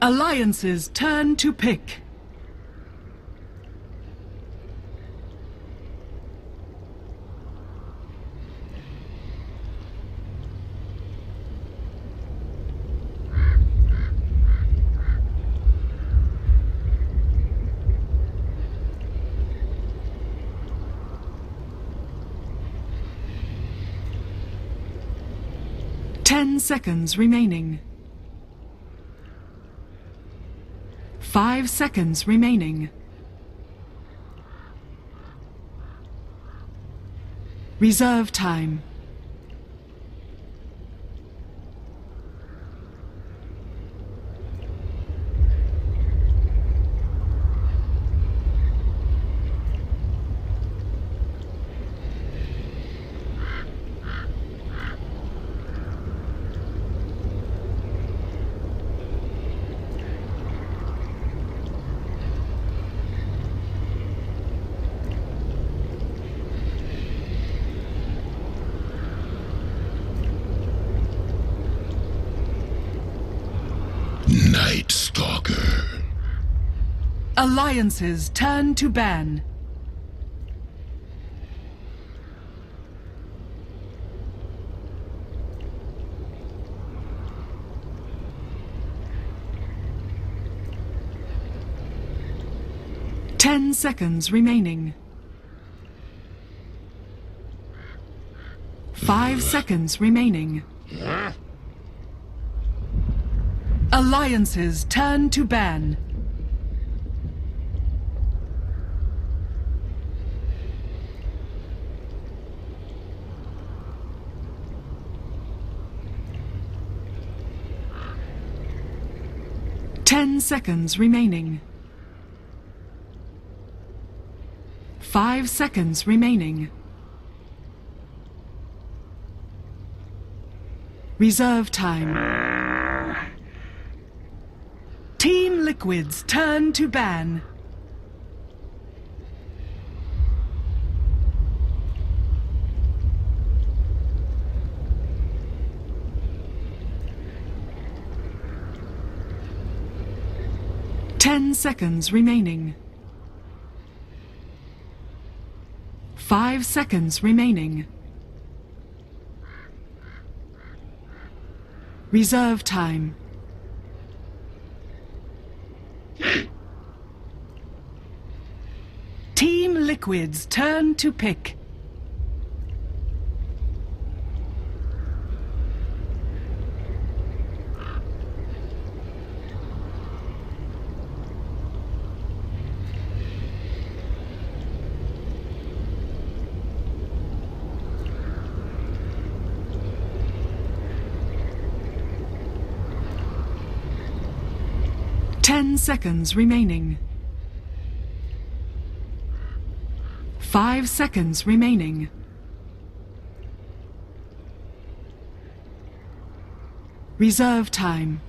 Alliance's turn to pick. Ten seconds remaining. 5 seconds remaining. Reserve time. Night Stalker. Alliance's turn to ban. Ten seconds remaining. 5 seconds remaining. Alliance's turn to ban. Ten seconds remaining. 5 seconds remaining. Reserve time. Team Liquid's turn to ban. Ten seconds remaining. 5 seconds remaining. Reserve time. Team Liquid's turn to pick. Ten seconds remaining. 5 seconds remaining. Reserve time.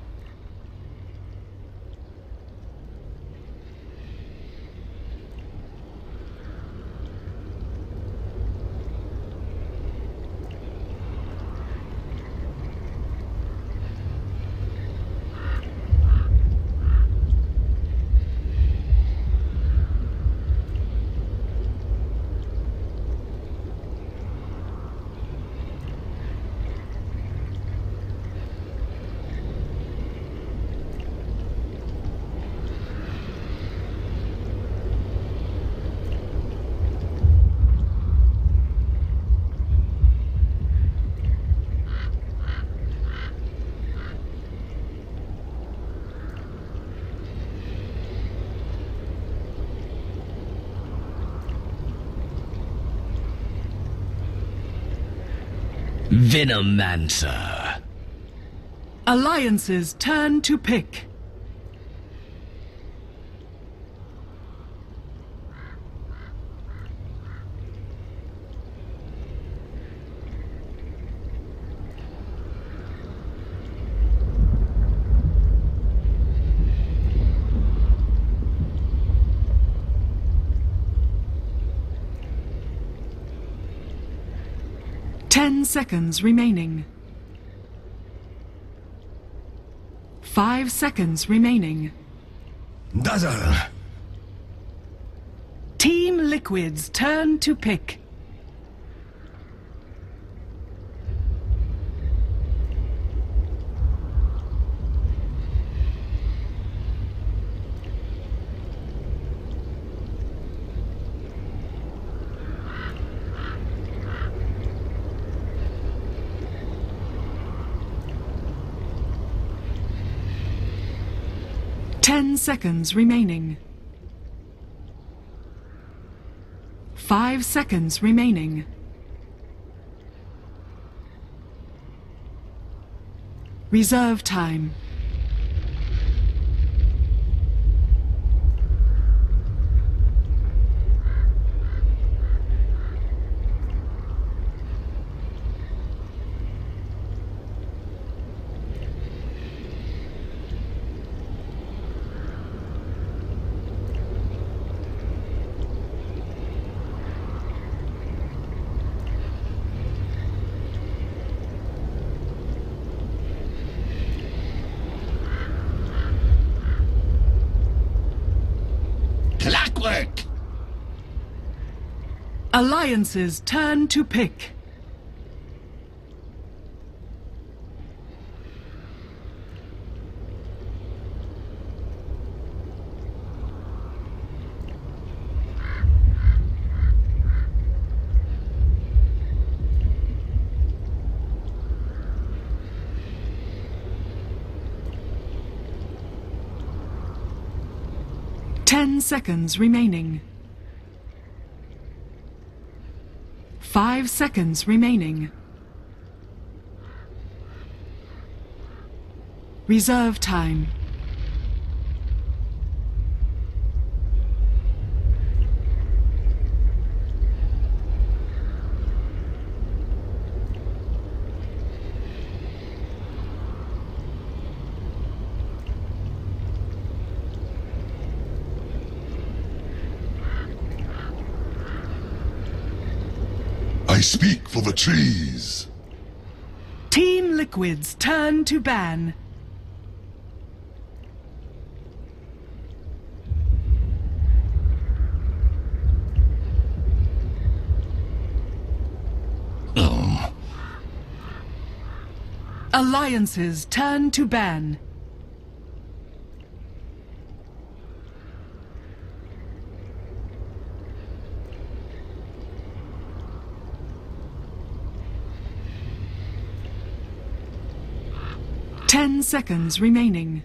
Venomancer. Alliance's turn to pick. Ten seconds remaining. 5 seconds remaining. Dazzle. Team Liquid's turn to pick. Ten seconds remaining. 5 seconds remaining. Reserve time. Clockwork. Alliance's turn to pick. Ten seconds remaining. 5 seconds remaining. Reserve time. I speak for the trees. Team Liquid's turn to ban. Alliance's turn to ban. Ten seconds remaining.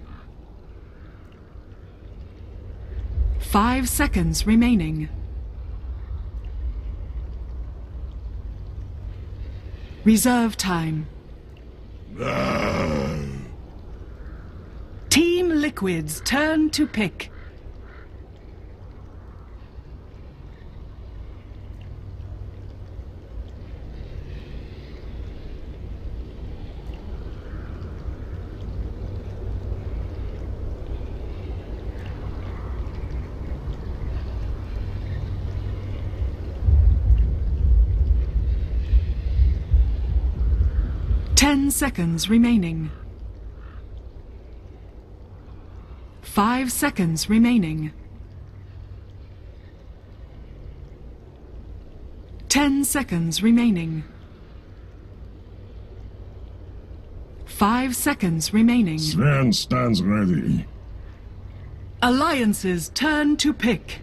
5 seconds remaining. Reserve time. Team Liquid's turn to pick. Ten seconds remaining. 5 seconds remaining. 10 seconds remaining. 5 seconds remaining. Sven stands ready. Alliance's turn to pick.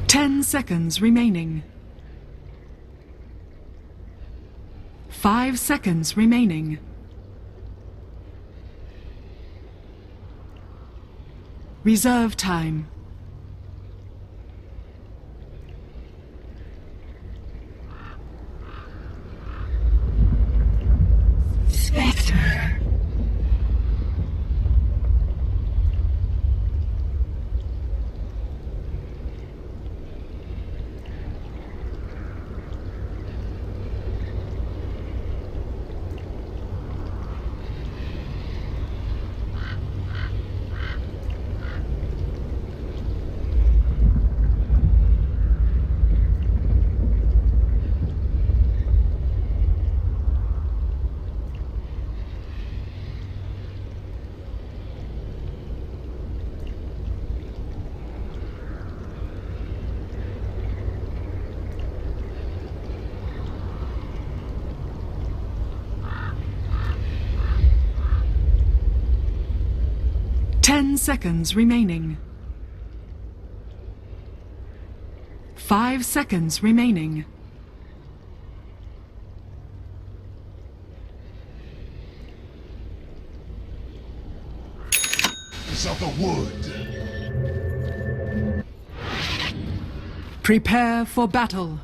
Ten seconds remaining. 5 seconds remaining. Reserve time. Spectre. 10 seconds remaining. 5 seconds remaining. South of wood. Prepare for battle.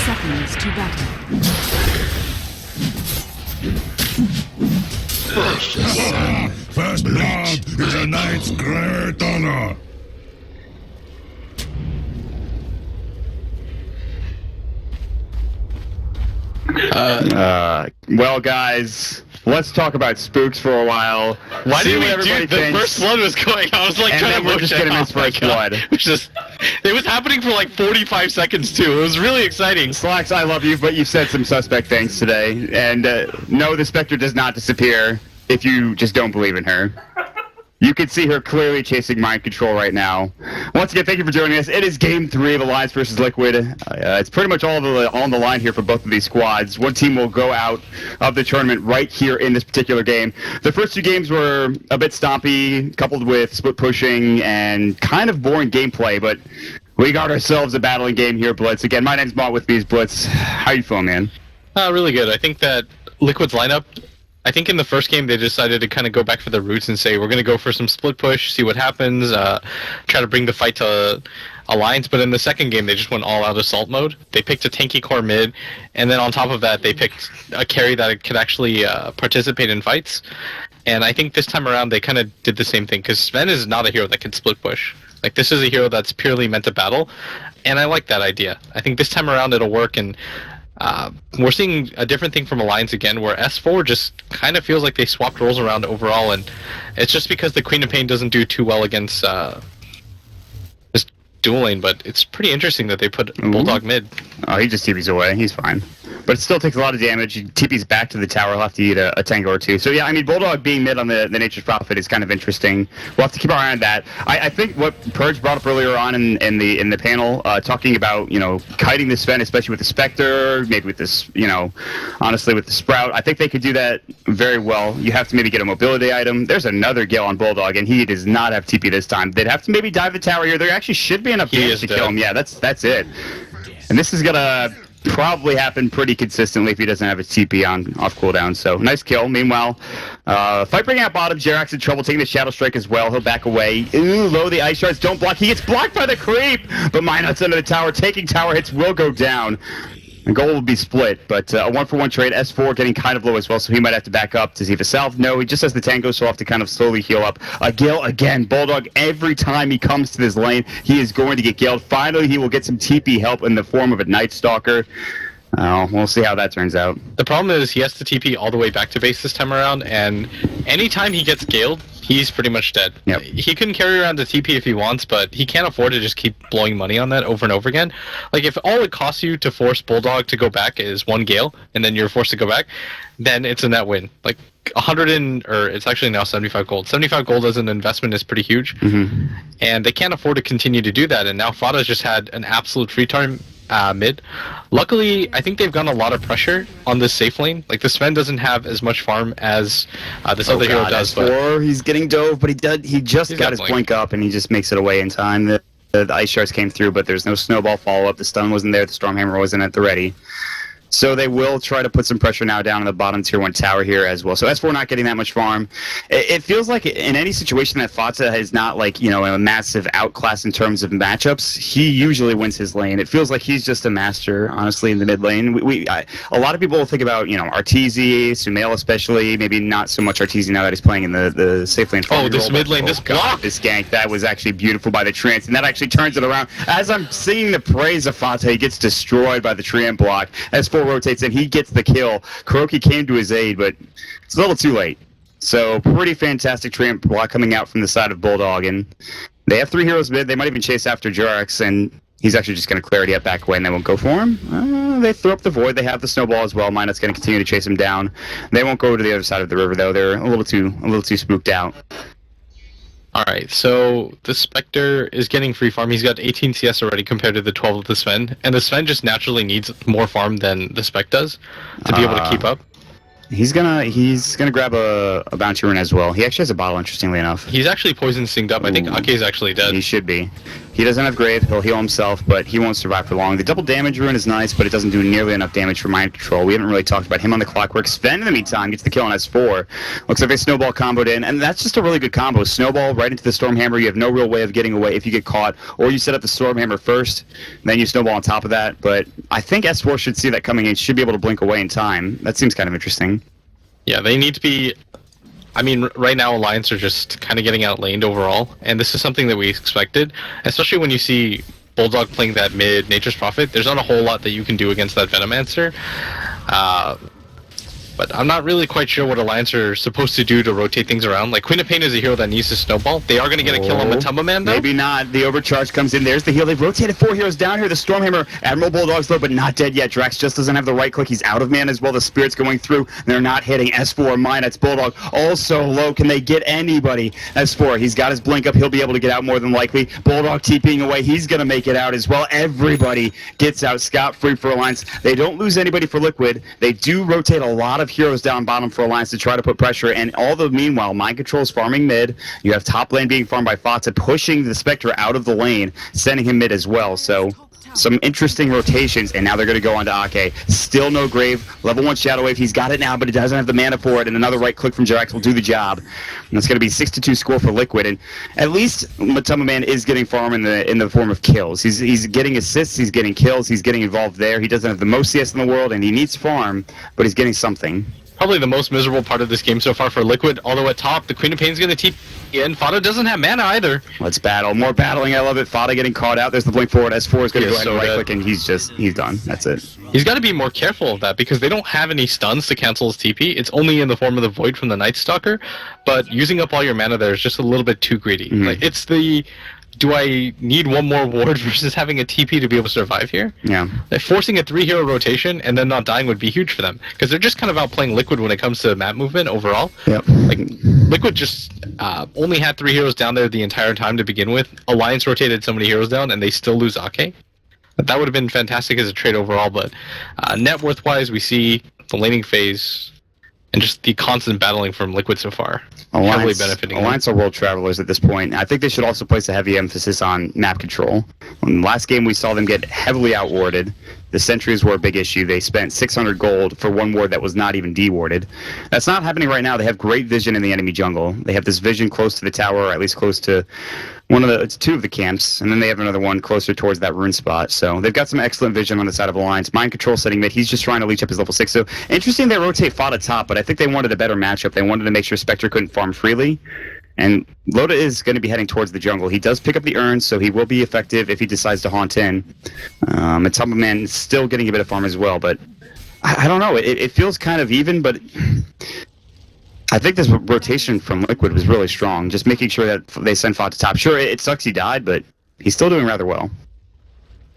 Seconds to battle. First blood is a knight's great honor. Well, guys, let's talk about spooks for a while. Why See didn't what we do everybody the thinks, first blood was going? I was like and trying then to we're motion. just gonna miss Oh my first God. blood. It was happening for like 45 seconds too. It was really exciting. Slacks, I love you, but you've said some suspect things today. And no, the Spectre does not disappear if you just don't believe in her. You can see her clearly chasing mind control right now. Once again, thank you for joining us. It is Game 3 of Alliance versus Liquid. It's pretty much all on the line here for both of these squads. One team will go out of the tournament right here in this particular game. The first two games were a bit stompy, coupled with split pushing and kind of boring gameplay, but we got ourselves a battling game here, Blitz. Again, my name's Mott with me, Blitz. How you feeling, man? Really good. I think that Liquid's lineup, I think in the first game they decided to kind of go back for the roots and say we're going to go for some split push, see what happens, try to bring the fight to Alliance. But in the second game they just went all out assault mode. They picked a tanky core mid, and then on top of that they picked a carry that could actually participate in fights. And I think this time around they kind of did the same thing, because Sven is not a hero that can split push. Like, this is a hero that's purely meant to battle, and I like that idea. I think this time around it'll work, and we're seeing a different thing from Alliance again, where S4 just kind of feels like they swapped roles around overall, and it's just because the Queen of Pain doesn't do too well against this dual lane, but it's pretty interesting that they put Bulldog mid. Oh, he just TP's away. He's fine. But it still takes a lot of damage. He TP's back to the tower. He'll have to eat a tango or two. So yeah, I mean, Bulldog being mid on the Nature's Prophet is kind of interesting. We'll have to keep our eye on that. I think what Purge brought up earlier on in the panel, talking about, you know, kiting the Sven, especially with the Spectre, maybe with this, you know, honestly with the Sprout. I think they could do that very well. You have to maybe get a mobility item. There's another Gale on Bulldog, and he does not have TP this time. They'd have to maybe dive the tower here. There actually should be enough damage to kill him. Yeah, that's it. And this is gonna probably happen pretty consistently if he doesn't have his TP on off cooldown. So nice kill. Meanwhile, fight bringing out bottom. Jerax in trouble, taking the Shadow Strike as well. He'll back away. Ooh, low the ice shards don't block. He gets blocked by the creep, but Minot's under the tower. Taking tower hits will go down. And goal will be split, but a 1-for-1 trade. S4 getting kind of low as well, so he might have to back up to see the South. No, he just has the tango, so he'll have to kind of slowly heal up. Gale again. Bulldog, every time he comes to this lane, he is going to get Galed. Finally, he will get some TP help in the form of a Night Stalker. We'll see how that turns out. The problem is he has to TP all the way back to base this time around, and anytime he gets Galed, he's pretty much dead. Yep. He can carry around the TP if he wants, but he can't afford to just keep blowing money on that over and over again. Like, if all it costs you to force Bulldog to go back is one Gale, and then you're forced to go back, then it's a net win. Like, it's actually now 75 gold. 75 gold as an investment is pretty huge, and they can't afford to continue to do that, and now Fada's just had an absolute free time mid. Luckily, I think they've gotten a lot of pressure on this safe lane. Like, the Sven doesn't have as much farm as this other hero does. S4, he's getting dove, but he just got his blink. blink up, and he just makes it away in time. The ice shards came through, but there's no snowball follow-up. The stun wasn't there. The Stormhammer wasn't at the ready. So they will try to put some pressure now down in the bottom tier 1 tower here as well. So S4 not getting that much farm. It feels like in any situation that Fata is not like, a massive outclass in terms of matchups, he usually wins his lane. It feels like he's just a master, honestly, in the mid lane. A lot of people will think about, Arteezy, Sumail especially, maybe not so much Arteezy now that he's playing in the safe lane. Oh, this mid lane, this block. This gank, that was actually beautiful by the Trance, and that actually turns it around. As I'm singing the praise of Fata, he gets destroyed by the Treant block. S4 rotates in, he gets the kill. Kuroki came to his aid, but it's a little too late. So pretty fantastic Treant block coming out from the side of Bulldog, and they have 3 heroes mid. They might even chase after Jurax, and he's actually just going to clarity up back away, and they won't go for him. They throw up the void. They have the snowball as well. Minot's going to continue to chase him down. They won't go to the other side of the river though. They're a little too spooked out. Alright, so the Spectre is getting free farm. He's got 18 CS already compared to the 12 of the Sven. And the Sven just naturally needs more farm than the Spec does to be able to keep up. He's gonna grab a bounty rune as well. He actually has a bottle, interestingly enough. He's actually poison synced up. I think Ake's actually dead. He should be. He doesn't have Grave. He'll heal himself, but he won't survive for long. The double damage rune is nice, but it doesn't do nearly enough damage for mind control. We haven't really talked about him on the Clockwork. Sven, in the meantime, gets the kill on S4. Looks like they snowball comboed in, and that's just a really good combo. Snowball right into the Stormhammer. You have no real way of getting away if you get caught, or you set up the Stormhammer first, then you snowball on top of that. But I think S4 should see that coming in, should be able to blink away in time. That seems kind of interesting. Yeah, they need to be... I mean, right now Alliance are just kind of getting outlaned overall, and this is something that we expected, especially when you see Bulldog playing that mid Nature's Prophet. There's not a whole lot that you can do against that Venomancer. But I'm not really quite sure what Alliance are supposed to do to rotate things around. Like, Queen of Pain is a hero that needs to snowball. They are going to get a kill on Matumba Man, though. Maybe not. The overcharge comes in. There's the heal. They've rotated 4 heroes down here. The Stormhammer, Admiral Bulldog's low, but not dead yet. Drax just doesn't have the right click. He's out of mana as well. The Spirit's going through. They're not hitting. S4, Minot's Bulldog also low. Can they get anybody? S4, he's got his blink up. He'll be able to get out more than likely. Bulldog TPing away. He's going to make it out as well. Everybody gets out scot-free for Alliance. They don't lose anybody for Liquid. They do rotate a lot of heroes down bottom for Alliance to try to put pressure, and all the meanwhile, Mind Control is farming mid. You have top lane being farmed by Fata, pushing the Spectre out of the lane, sending him mid as well. So some interesting rotations, and now they're going to go on to Ake. Still no Grave. Level 1 Shadow Wave. He's got it now, but he doesn't have the mana for it, and another right click from Jirax will do the job. And it's going to be 6-2 score for Liquid, and at least Matumba Man is getting farm in the form of kills. He's getting assists, he's getting kills, he's getting involved there. He doesn't have the most CS in the world, and he needs farm, but he's getting something. Probably the most miserable part of this game so far for Liquid, although at top, the Queen of Pain's going to TP in. Fata doesn't have mana either. Let's battle. More battling, I love it. Fata getting caught out. There's the blink forward. S4 is going to go ahead and right-click, and he's done. That's it. He's got to be more careful of that, because they don't have any stuns to cancel his TP. It's only in the form of the Void from the Night Stalker, but using up all your mana there is just a little bit too greedy. Like, it's the... Do I need one more ward versus having a TP to be able to survive here? Yeah. Like, forcing a 3-hero rotation and then not dying would be huge for them, because they're just kind of outplaying Liquid when it comes to map movement overall. Yep. Like, Liquid just only had 3 heroes down there the entire time to begin with. Alliance rotated so many heroes down, and they still lose Ake. That would have been fantastic as a trade overall, but net worth-wise, we see the laning phase and just the constant battling from Liquid so far. Heavily benefiting Alliance are world travelers at this point. I think they should also place a heavy emphasis on map control. In the last game, we saw them get heavily outwarded. The sentries were a big issue. They spent 600 gold for one ward that was not even dewarded. That's not happening right now. They have great vision in the enemy jungle. They have this vision close to the tower, or at least close to it's 2 of the camps, and then they have another one closer towards that rune spot. So they've got some excellent vision on the side of Alliance. Mind Control setting mid. He's just trying to leech up his level 6. So interesting they rotate Fata top, but I think they wanted a better matchup. They wanted to make sure Spectre couldn't farm freely. And Loda is going to be heading towards the jungle. He does pick up the urns, so he will be effective if he decides to haunt in. Matumba Man is still getting a bit of farm as well, but I don't know. It feels kind of even, but I think this rotation from Liquid was really strong, just making sure that they send Fata top. Sure, it sucks he died, but he's still doing rather well.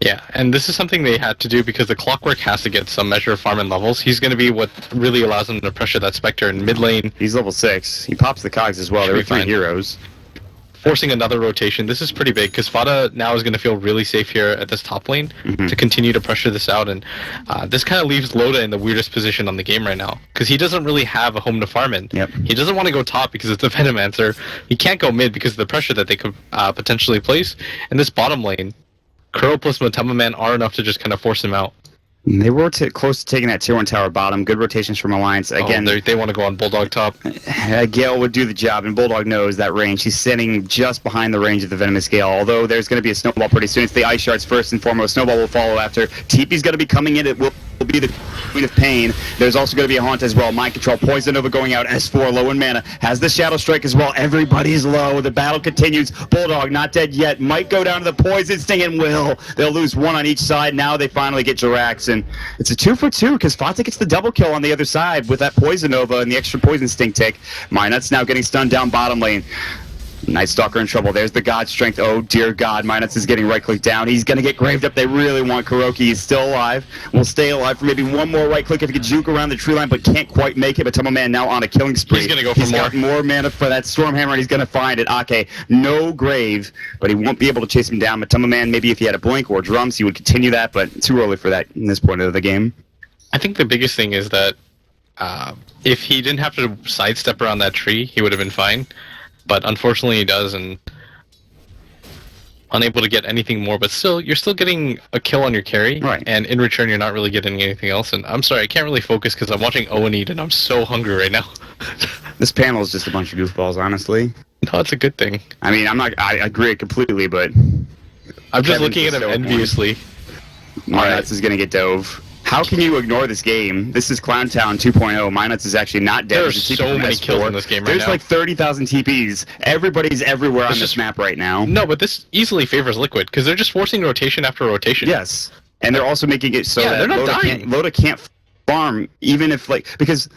Yeah, and this is something they had to do because the Clockwork has to get some measure of farm and levels. He's going to be what really allows him to pressure that Spectre in mid lane. He's level 6. He pops the cogs as well. There are 3 heroes. Forcing another rotation. This is pretty big because Fata now is going to feel really safe here at this top lane to continue to pressure this out. And this kind of leaves Loda in the weirdest position on the game right now because he doesn't really have a home to farm in. He doesn't want to go top because it's a Venomancer. He can't go mid because of the pressure that they could potentially place. And this bottom lane, Kuro plus Matumba Man are enough to just kind of force him out. They were close to taking that tier 1 tower bottom. Good rotations from Alliance. Again, they want to go on Bulldog top. Gale would do the job, and Bulldog knows that range. He's sitting just behind the range of the Venomous Gale, although there's going to be a Snowball pretty soon. It's the Ice Shards first and foremost. Snowball will follow after. TP's going to be coming in. It will be the Queen of Pain. There's also going to be a Haunt as well. Mind Control. Poison Nova going out. S4 low in mana. Has the Shadow Strike as well. Everybody's low. The battle continues. Bulldog not dead yet. Might go down to the Poison Sting and will. They'll lose one on each side. Now they finally get Jirax, and it's a 2 for 2 because Fata gets the double kill on the other side with that Poison Nova and the extra Poison Sting tick. Minut's now getting stunned down bottom lane. Night Stalker in trouble. There's the God Strength. Oh, dear God. Minus is getting right-click down. He's going to get graved up. They really want Kuroki. He's still alive. Will stay alive for maybe one more right-click if he can juke around the tree line, but can't quite make it. But Tomo Man now on a killing spree. He's going to go for more. He's got more mana for that Stormhammer, and he's going to find it. Ake, no grave, but he won't be able to chase him down. But Tomo Man, maybe if he had a blink or drums, he would continue that, but too early for that in this point of the game. I think the biggest thing is that if he didn't have to sidestep around that tree, he would have been fine. But unfortunately he does, and unable to get anything more, but still, you're still getting a kill on your carry, right? And in return, you're not really getting anything else. And I'm sorry, I can't really focus because I'm watching Owen eat, and I'm so hungry right now. This panel is just a bunch of goofballs, honestly. No, it's a good thing. I mean, I agree completely, but I'm just looking at him enviously. Minuts is going to get dove. How can you ignore this game? This is Clowntown 2.0. Minuts is actually not dead. There's so many kills in this game right now. There's like 30,000 TPs. Everybody's everywhere on this map right now. No, but this easily favors Liquid because they're just forcing rotation after rotation. Yes, and they're also making it so that they're not dying. Loda can't farm, even if, like, because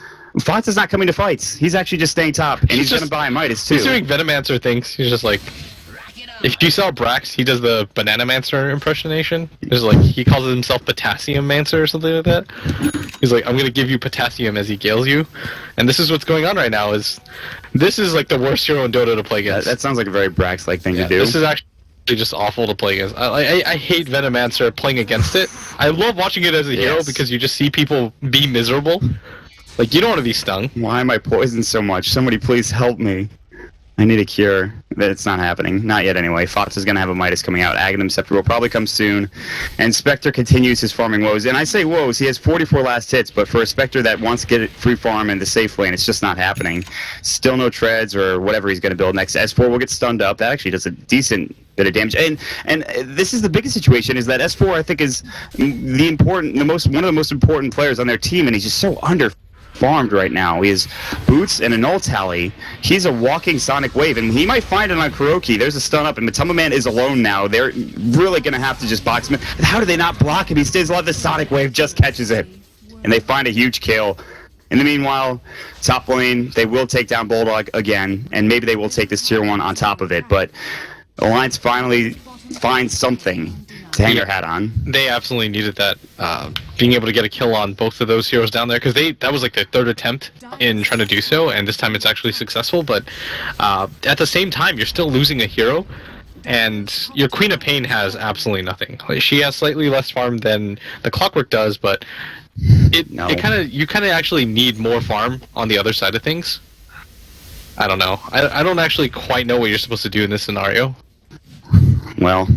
Fox is not coming to fights. He's actually just staying top, and he's going to buy Midas too. He's doing Venomancer things. He's just like, if you saw Brax, he does the Bananamancer impersonation. There's like, he calls himself Potassium Mancer or something like that. He's like, I'm gonna give you potassium as he gales you, and this is what's going on right now. This is like the worst hero in Dota to play against. That sounds like a very Brax-like thing to do. This is actually just awful to play against. I hate Venomancer playing against it. I love watching it as a hero because you just see people be miserable. Like, you don't want to be stung. Why am I poisoned so much? Somebody please help me. I need a cure. It's not happening. Not yet, anyway. Fox is going to have a Midas coming out. Aghanim Scepter will probably come soon. And Spectre continues his farming woes. And I say woes. He has 44 last hits, but for a Spectre that wants to get it free farm in the safe lane, it's just not happening. Still no treads or whatever he's going to build next. S4 will get stunned up. That actually does a decent bit of damage. And this is the biggest situation, is that S4, I think, is one of the most important players on their team, and he's just so farmed right now. He has boots and a null tally. He's a walking sonic wave, and he might find it on Kuroki. There's a stun up, and Matama Man is alone now. They're really going to have to just box him. How do they not block him? He stays alive. The sonic wave just catches it, and they find a huge kill. In the meanwhile, top lane, they will take down Bulldog again, and maybe they will take this tier 1 on top of it, but Alliance finally finds something to hang their hat on. They absolutely needed that, being able to get a kill on both of those heroes down there, because that was like their third attempt in trying to do so, and this time it's actually successful. But at the same time, you're still losing a hero, and your Queen of Pain has absolutely nothing. Like, she has slightly less farm than the Clockwork does, but you kind of actually need more farm on the other side of things. I don't know. I don't actually quite know what you're supposed to do in this scenario. Well,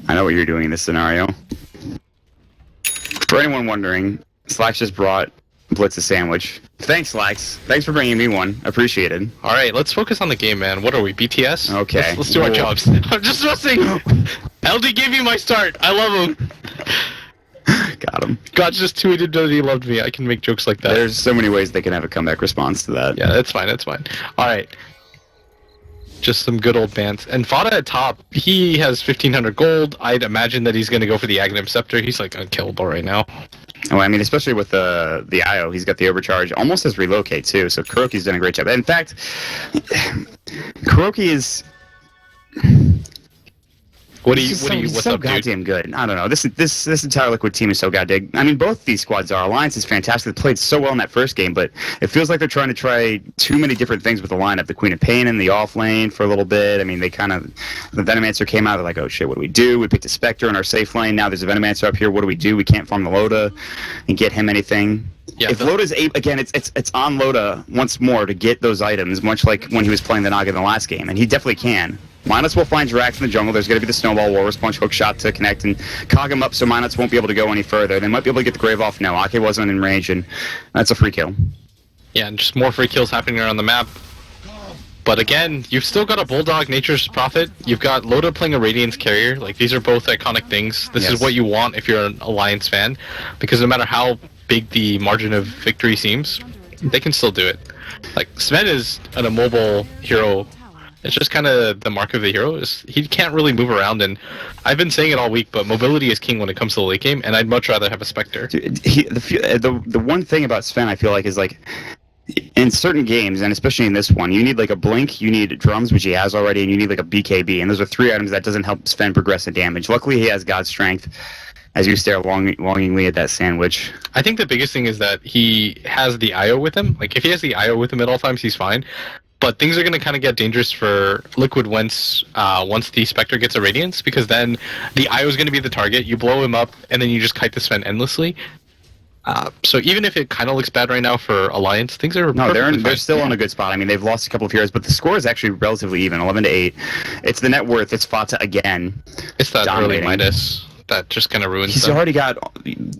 I know what you're doing in this scenario. For anyone wondering, Slacks just brought Blitz a sandwich. Thanks, Slacks. Thanks for bringing me one. Appreciated. All right, let's focus on the game, man. What are we, BTS? Okay. Let's do our jobs. I'm just messing. LD gave you my start. I love him. Got him. God just tweeted that he loved me. I can make jokes like that. There's so many ways they can have a comeback response to that. Yeah, that's fine. That's fine. All right. Just some good old bands. And Fada at top, he has 1,500 gold. I'd imagine that he's going to go for the Aghanim Scepter. He's like unkillable right now. Oh, I mean, especially with the IO, he's got the overcharge. Almost has relocate too. So Kuroki's done a great job. In fact, Kuroki is. What's so up, goddamn dude? good. I don't know. This entire Liquid team is so goddamn. I mean, both these squads are. Alliance is fantastic. They played so well in that first game, but it feels like they're trying to try too many different things with the lineup. The Queen of Pain in the off lane for a little bit. I mean, the Venomancer came out. They're like, oh shit, what do we do? We picked a Spectre in our safe lane. Now there's a Venomancer up here. What do we do? We can't farm the Loda and get him anything. Yeah, if Loda's again, it's on Loda once more to get those items, much like when he was playing the Naga in the last game, and he definitely can. Minus will find Drax in the jungle. There's going to be the snowball, Walrus Punch, hook shot to connect and cog him up so Minus won't be able to go any further. They might be able to get the Grave off now. Ake wasn't in range, and that's a free kill. Yeah, and just more free kills happening around the map. But again, you've still got a Bulldog, Nature's Prophet. You've got Loda playing a Radiance carrier. Like, these are both iconic things. This is what you want if you're an Alliance fan, because no matter how big the margin of victory seems, they can still do it. Like, Sven is an immobile hero. It's just kind of the mark of the hero. Is he can't really move around, and I've been saying it all week, but mobility is king when it comes to the late game, and I'd much rather have a Spectre. Dude, the one thing about Sven, I feel like, is like, in certain games, and especially in this one, you need like a blink, you need drums, which he has already, and you need like a BKB, and those are 3 items that doesn't help Sven progress in damage. Luckily, he has God's Strength, as you stare longingly at that sandwich. I think the biggest thing is that he has the IO with him. Like, if he has the IO with him at all times, he's fine. But things are going to kind of get dangerous for Liquid once the Spectre gets a Radiance, because then the IO is going to be the target, you blow him up, and then you just kite the Sven endlessly. So even if it kind of looks bad right now for Alliance, things are they're still on a good spot. I mean, they've lost a couple of heroes, but the score is actually relatively even, 11-8. It's the net worth. It's Fata again. It's that early dominating. Midas that just kind of ruins He's them. already got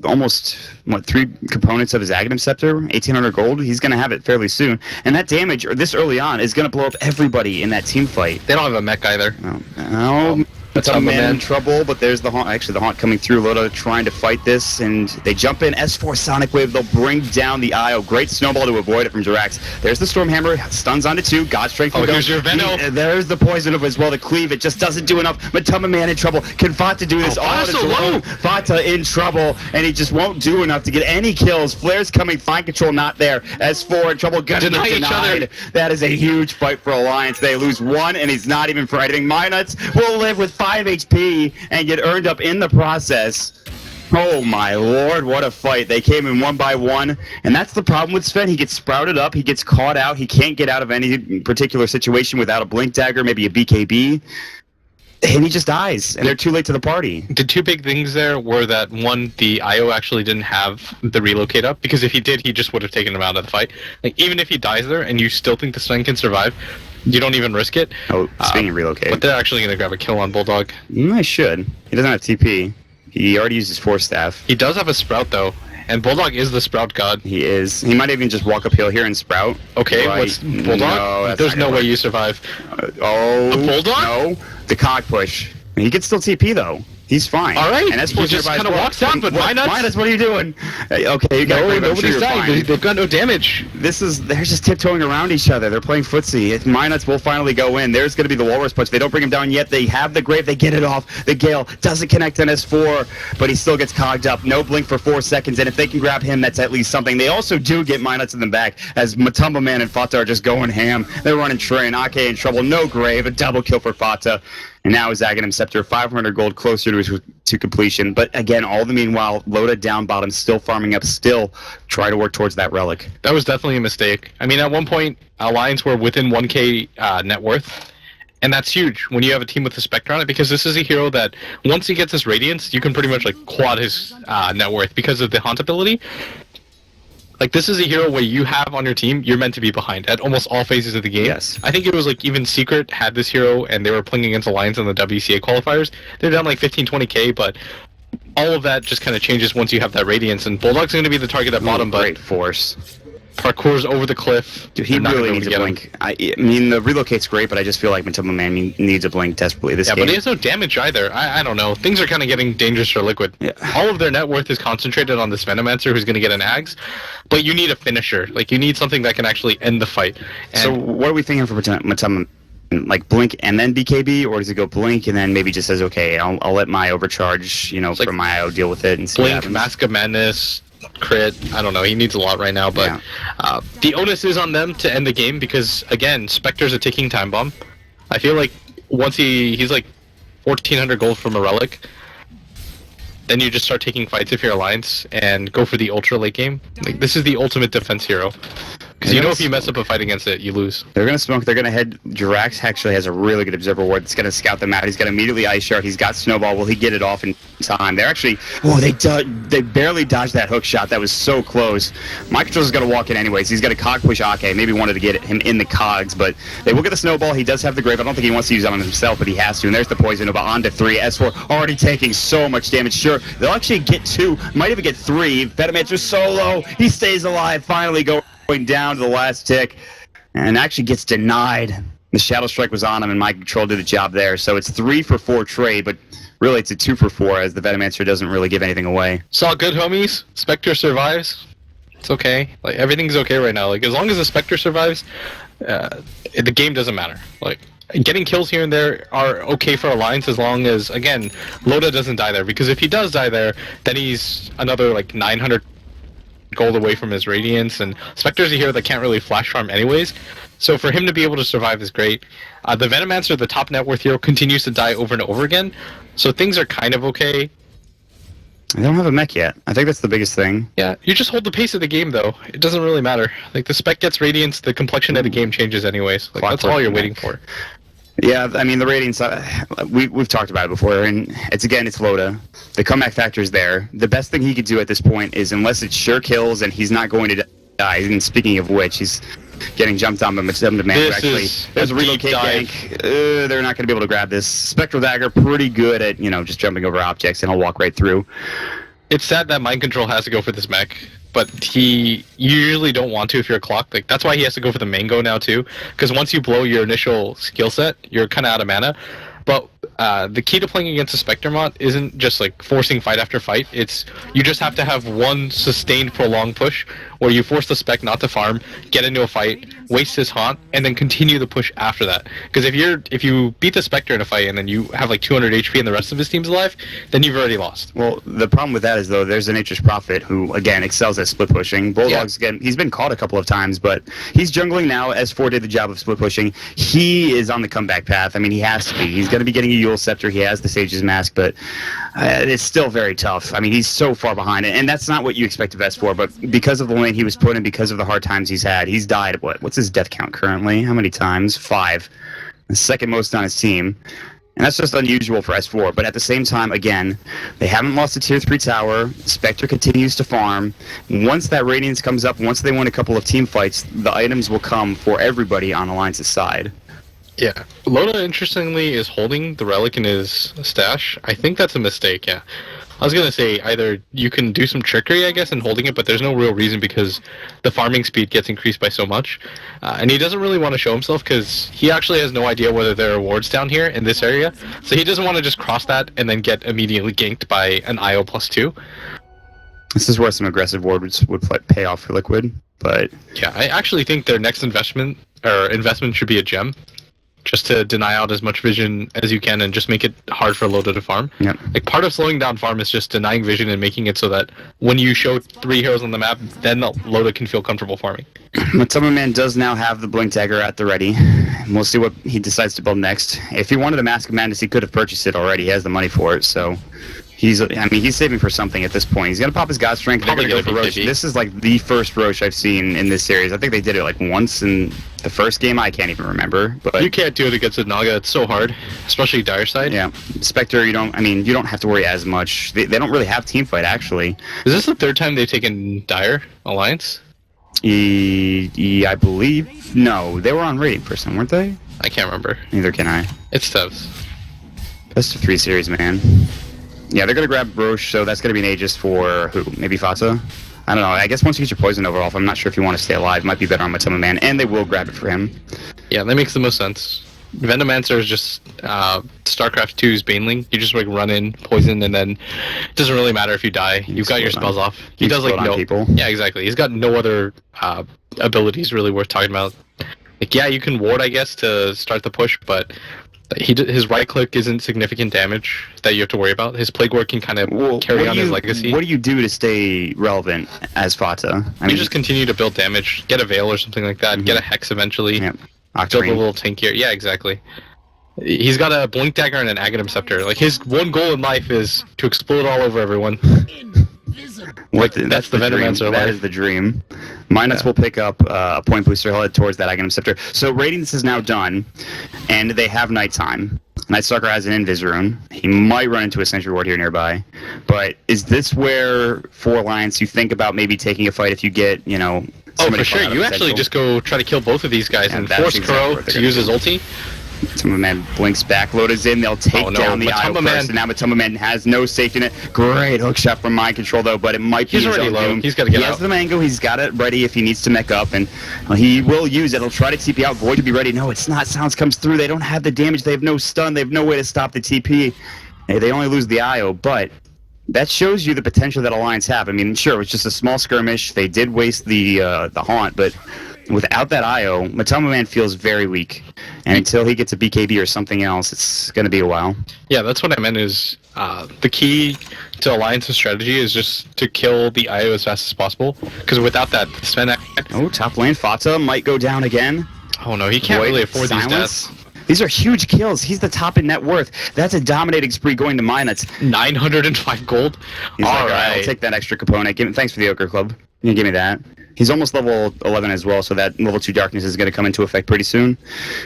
almost 3 components of his Aghanim Scepter, 1,800 gold. He's going to have it fairly soon, and that damage this early on is going to blow up everybody in that team fight. They don't have a mech either. No. Matama Man in trouble, but there's the Haunt. Actually, the Haunt coming through. Loda trying to fight this, and they jump in. S4 Sonic Wave. They'll bring down the IO. Great snowball to avoid it from Jirax. There's the Stormhammer. Stuns onto 2. God Strength. Here's your Venom. There's the poison as well. The cleave. It just doesn't do enough. Matama Man in trouble. Can Fata do this? Fata's so low. Fata in trouble, and he just won't do enough to get any kills. Flare's coming. Fine control not there. S4 in trouble. Gonna Deny get each denied. other. That is a huge fight for Alliance. They lose 1, and he's not even fighting. Minuts will live with 5 HP. And get earned up in the process. Oh my lord, what a fight. They came in 1 by 1, and that's the problem with Sven. He gets sprouted up, he gets caught out, he can't get out of any particular situation without a blink dagger, maybe a BKB, and he just dies, and they're too late to the party. The 2 big things there were that, 1, the IO actually didn't have the relocate up, because if he did, he just would have taken him out of the fight. Like, even if he dies there, and you still think the Sven can survive, you don't even risk it. Oh, speaking of relocate. But they're actually going to grab a kill on Bulldog. I should. He doesn't have TP. He already used his Force Staff. He does have a Sprout, though. And Bulldog is the Sprout god. He is. He might even just walk uphill here and Sprout. Okay, right. what's Bulldog? No, There's no way you survive. A Bulldog? No. The cog push. He can still TP, though. He's fine. All right. And that's he just kind of walks out, but Minus, what are you doing? Okay, you got nobody's dying. They've got no damage. They're just tiptoeing around each other. They're playing footsie. Minuts will finally go in. There's going to be the Walrus Punch. They don't bring him down yet. They have the Grave. They get it off. The Gale doesn't connect on S4, but he still gets cogged up. No blink for 4 seconds, and if they can grab him, that's at least something. They also do get Minuts in the back, as Matumba Man and Fata are just going ham. They're running train. Ake in trouble. No Grave. A double kill for Fata. And now his Aghanim Scepter, 500 gold closer to completion. But again, all the meanwhile, Loda down bottom, still farming up, still try to work towards that relic. That was definitely a mistake. I mean, at one point, Alliance were within 1k net worth. And that's huge when you have a team with a Spectre on it, because this is a hero that, once he gets his Radiance, you can pretty much like quad his net worth because of the Haunt ability. Like, this is a hero where you have on your team, you're meant to be behind at almost all phases of the game. Yes. I think it was like even Secret had this hero and they were playing against Alliance in the WCA qualifiers. They're down like 15-20k, but all of that just kind of changes once you have that Radiance, and Bulldog's going to be the target at bottom, but Great force. parkour's over the cliff. Dude, he really needs a blink. I mean, the relocate's great, but I just feel like Matumba Man needs a blink desperately this game. But he has no damage either. I don't know. Things are kind of getting dangerous for Liquid. Yeah. All of their net worth is concentrated on this Venomancer who's going to get an Ags, but you need a finisher. Like, you need something that can actually end the fight. And So what are we thinking for Matumba? Like blink and then BKB, or does it go blink and then maybe just says, okay, I'll let my overcharge, like for my IO deal with it and see what Blink, happens? Mask of Madness, crit. I don't know. He needs a lot right now, but the onus is on them to end the game because, again, Spectre's a ticking time bomb. I feel like once he's like 1,400 gold from a relic, then you just start taking fights if you're Alliance and go for the ultra late game. Like, this is the ultimate defense hero. Because you know if you mess up a fight against it, you lose. They're going to smoke. They're going to head. Jirax actually has a really good observer ward. It's going to scout them out. He's got immediately Ice Shard. He's got Snowball. Will he get it off in time? They're actually. Oh, they barely dodged that hook shot. That was so close. My controller's going to walk in anyways. He's got a cog push Ake. Maybe wanted to get him in the cogs, but they will get the Snowball. He does have the Grave. I don't think he wants to use that on himself, but he has to. And there's the poison. But on to 3. S4 already taking so much damage. Sure, they'll actually get 2. Might even get 3. Venomancer solo. He stays alive. Finally going down to the last tick. And actually gets denied. The Shadow Strike was on him, and my control did the job there. So it's 3 for 4 trade, but really it's a 2 for 4, as the Venomancer doesn't really give anything away. Saw good, homies. Spectre survives. It's okay. Like, everything's okay right now. Like, as long as the Spectre survives, the game doesn't matter. Like, getting kills here and there are okay for Alliance as long as, again, Loda doesn't die there. Because if he does die there, then he's another, like, 900 gold away from his Radiance, and Spectre's a hero that can't really flash farm anyways, so for him to be able to survive is great. The Venomancer, the top net worth hero, continues to die over and over again, so things are kind of okay. They don't have a mech yet. I think that's the biggest thing. Yeah, you just hold the pace of the game though. It doesn't really matter. Like, the Spec gets Radiance, the complexion of the game changes anyways. Like, that's all you're waiting for. Yeah, I mean, the Radiance, we've talked about it before, and it's Loda. The comeback factor is there. The best thing he could do at this point is, unless it's sure kills and he's not going to die, and speaking of which, he's getting jumped on by Matsum Demand. Actually, there's a relocate gank. They're not going to be able to grab this. Spectral Dagger, pretty good at, just jumping over objects, and he'll walk right through. It's sad that Mind Control has to go for this mech, but you usually don't want to if you're a clock. Like, that's why he has to go for the Mango now too, because once you blow your initial skill set, you're kind of out of mana. But the key to playing against a Spectre Mont isn't just like forcing fight after fight. It's you just have to have one sustained prolonged push where you force the Spec not to farm, get into a fight, waste his haunt, and then continue the push after that. Because if you beat the Spectre in a fight and then you have like 200 HP and the rest of his team's alive, then you've already lost. Well, the problem with that is, though, there's a Nature's Prophet who, again, excels at split pushing. Bulldog's, again, he's been caught a couple of times, but he's jungling now. S4 did the job of split pushing. He is on the comeback path. I mean, he has to be. He's going to be getting a Yule Scepter. He has the Sage's Mask, but it's still very tough. I mean, he's so far behind it, and that's not what you expect of S4, but because of the lane he was put in, because of the hard times he's had, he's died, what's his death count currently? How many times? 5. The second most on his team. And that's just unusual for S4, but at the same time, again, they haven't lost a tier 3 tower. Spectre continues to farm. Once that Radiance comes up, once they win a couple of team fights, the items will come for everybody on Alliance's side. Yeah. Loda, interestingly, is holding the relic in his stash. I think that's a mistake, yeah. I was going to say, either you can do some trickery, I guess, in holding it, but there's no real reason because the farming speed gets increased by so much. And he doesn't really want to show himself because he actually has no idea whether there are wards down here in this area. So he doesn't want to just cross that and then get immediately ganked by an IO +2. This is where some aggressive wards would pay off for Liquid, but... Yeah, I actually think their next investment should be a gem. Just to deny out as much vision as you can and just make it hard for Loda to farm. Yep. Like, part of slowing down farm is just denying vision and making it so that when you show 3 heroes on the map, then Loda can feel comfortable farming. But Summer Man does now have the Blink Dagger at the ready. We'll see what he decides to build next. If he wanted a Mask of Madness, he could have purchased it already. He has the money for it, so... He's saving for something at this point. He's going to pop his God Strength. They're going to go for Roche. This is like the first Roche I've seen in this series. I think they did it like once in the first game. I can't even remember. But you can't do it against a Naga. It's so hard, especially Dire side. Yeah, Spectre. You don't have to worry as much. They don't really have team fight actually. Is this the third time they've taken Dire Alliance? I believe. No, they were on Radiant Person, weren't they? I can't remember. Neither can I. It's Tevs. Best of 3 series, man. Yeah, they're going to grab Roche, so that's going to be an Aegis for who? Maybe Fata? I don't know. I guess once you get your Poison Over off, I'm not sure if you want to stay alive. It might be better on Matsuma Man, and they will grab it for him. Yeah, that makes the most sense. Venomancer is just StarCraft 2's Baneling. You just like run in, poison, and then it doesn't really matter if you die. You've got your spells off. He does like no people. Yeah, exactly. He's got no other abilities really worth talking about. Like, yeah, you can ward, I guess, to start the push, but his right click isn't significant damage that you have to worry about. His Plague Ward can kind of carry on his legacy. What do you do to stay relevant as Fata? You just continue to build damage, get a Veil or something like that, get a Hex eventually, build a little tankier. Yeah, exactly. He's got a Blink Dagger and an Aghanim Scepter. Like, his one goal in life is to explode all over everyone. That's the Venomancer. That is the dream. Minus will pick up a point booster. He'll head towards that Aghanim Scepter. So Radiance is now done, and they have nighttime. Nightstalker has an Invis rune. He might run into a Sentry Ward here nearby. But is this where, for Alliance, you think about maybe taking a fight if you get, Oh, for sure. You actually just go try to kill both of these guys and force Kuro to use his ulti. Matoma Man blinks back, Load is in, they'll take down the Io first, and now Matoma Man has no safety net. Great hook shot from Mind Control though, but it might be he's already low. Doom. He's got to get out. He has the mango, he's got it ready if he needs to mech up, and he will use it. He'll try to TP out, Void to be ready. No, it's not. Sounds comes through, they don't have the damage, they have no stun, they have no way to stop the TP. They only lose the Io, but that shows you the potential that Alliance have. I mean, sure, it was just a small skirmish, they did waste the Haunt, but without that IO, Matoma Man feels very weak. And until he gets a BKB or something else, it's going to be a while. Yeah, that's what I meant is the key to Alliance's strategy is just to kill the IO as fast as possible. Because without that, Sven... Oh, top lane, Fata might go down again. Oh no, he can't really afford these deaths. These are huge kills. He's the top in net worth. That's a dominating spree going to mine. That's 905 gold. He's all right. I'll take that extra component. Thanks for the Ochre Club. You can give me that. He's almost level 11 as well, so that level 2 darkness is going to come into effect pretty soon.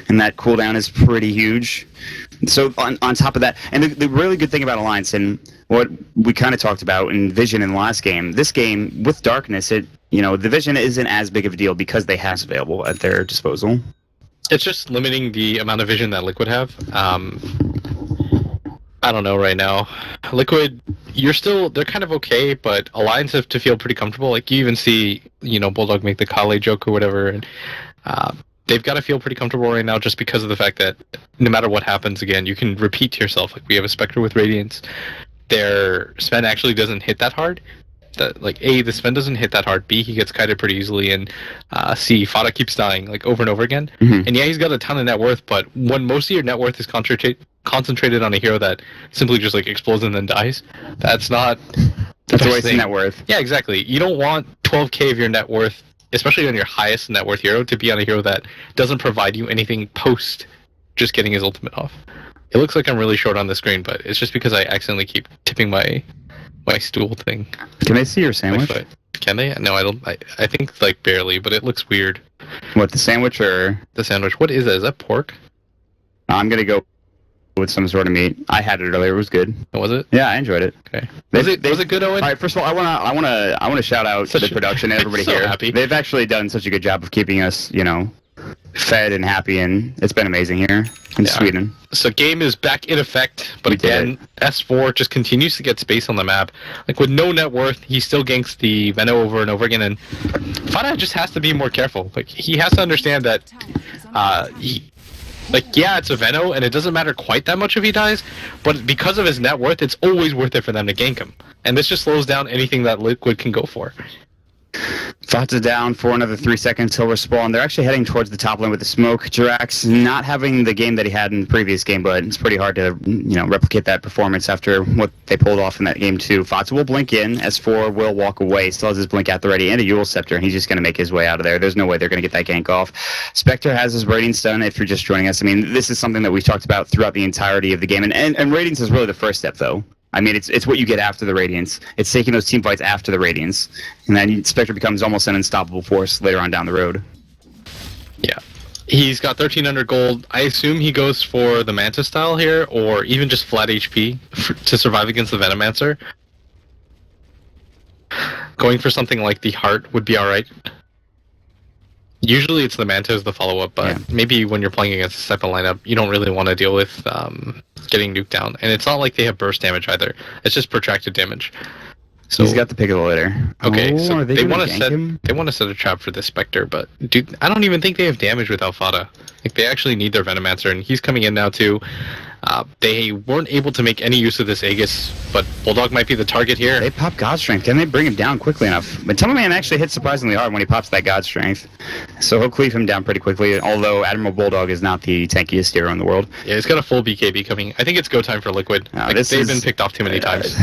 And that cooldown is pretty huge. So on top of that, and the really good thing about Alliance, and what we kind of talked about in Vision in the last game, this game, with darkness, the Vision isn't as big of a deal because they have available at their disposal. It's just limiting the amount of vision that Liquid have. I don't know right now. Liquid, they're kind of okay, but Alliance have to feel pretty comfortable. Like, you even see, Bulldog make the Kale joke or whatever, and they've got to feel pretty comfortable right now just because of the fact that no matter what happens, again, you can repeat to yourself. Like, we have a Spectre with Radiance. Their Sven actually doesn't hit that hard. A, the Sven doesn't hit that hard. B, he gets kited pretty easily. And C, Fada keeps dying, over and over again. Mm-hmm. And yeah, he's got a ton of net worth, but when most of your net worth is concentrated on a hero that simply just, explodes and then dies, that's not... That's a waste of net worth. Yeah, exactly. You don't want 12k of your net worth, especially on your highest net worth hero, to be on a hero that doesn't provide you anything post just getting his ultimate off. It looks like I'm really short on the screen, but it's just because I accidentally keep tipping my stool thing. Can they see your sandwich? Can they? No, I don't. I think barely, but it looks weird. What, the sandwich or the sandwich? What is that? Is that pork? I'm gonna go with some sort of meat. I had it earlier. It was good. Was it? Yeah, I enjoed it. Okay. Was it good, Owen? All right. First of all, I wanna shout out to the production and everybody here. Happy. They've actually done such a good job of keeping us, fed and happy, and it's been amazing here in Sweden. So game is back in effect, but again, S4 just continues to get space on the map. With no net worth, he still ganks the Veno over and over again, and Fada just has to be more careful. He has to understand that it's a Veno, and it doesn't matter quite that much if he dies, but because of his net worth, it's always worth it for them to gank him. And this just slows down anything that Liquid can go for. Fata down for another 3 seconds. He'll respawn. They're actually heading towards the top lane with the smoke. Jirax not having the game that he had in the previous game, but it's pretty hard to replicate that performance after what they pulled off in that game too. Fata will blink in. S4 will walk away. Still has his blink at the ready and a Eul Scepter, and he's just going to make his way out of there. There's no way they're going to get that gank off. Spectre has his Radiance stun. If you're just joining us, I mean, this is something that we've talked about throughout the entirety of the game, and Radiance is really the first step though. I mean, it's what you get after the Radiance. It's taking those team fights after the Radiance. And then Spectre becomes almost an unstoppable force later on down the road. Yeah. He's got 1,300 gold. I assume he goes for the Manta style here, or even just flat HP to survive against the Venomancer. Going for something like the Heart would be alright. Usually it's the Manta as the follow-up, but maybe when you're playing against this type of lineup, you don't really want to deal with getting nuked down. And it's not like they have burst damage either. It's just protracted damage. So he's got the pick of the litter. Okay, so they want to set a trap for this Spectre, but dude, I don't even think they have damage without Fada. They actually need their Venomancer, and he's coming in now too. They weren't able to make any use of this Aegis, but Bulldog might be the target here. They pop God Strength. Can they bring him down quickly enough? But Matoma Man actually hits surprisingly hard when he pops that God Strength. So he'll cleave him down pretty quickly, although Admiral Bulldog is not the tankiest hero in the world. Yeah, he's got a full BKB coming. I think it's go time for Liquid. They've been picked off too many times.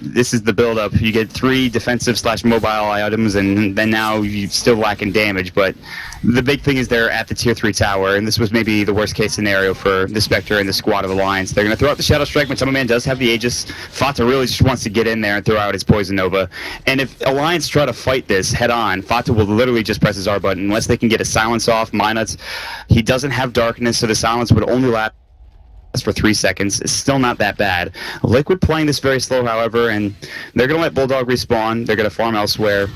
This is the build-up. You get 3 defensive/mobile items, and then now you still lacking damage, but the big thing is they're at the tier 3 tower, and this was maybe the worst case scenario for the Spectre and the squad of the Alliance. They're going to throw out the Shadow Strike. Matama Man does have the Aegis. Fata really just wants to get in there and throw out his Poison Nova. And if Alliance try to fight this head on, Fata will literally just press his R button. Unless they can get a silence off, Minuts, he doesn't have darkness, so the silence would only last for 3 seconds. It's still not that bad. Liquid playing this very slow, however, and they're going to let Bulldog respawn. They're going to farm elsewhere.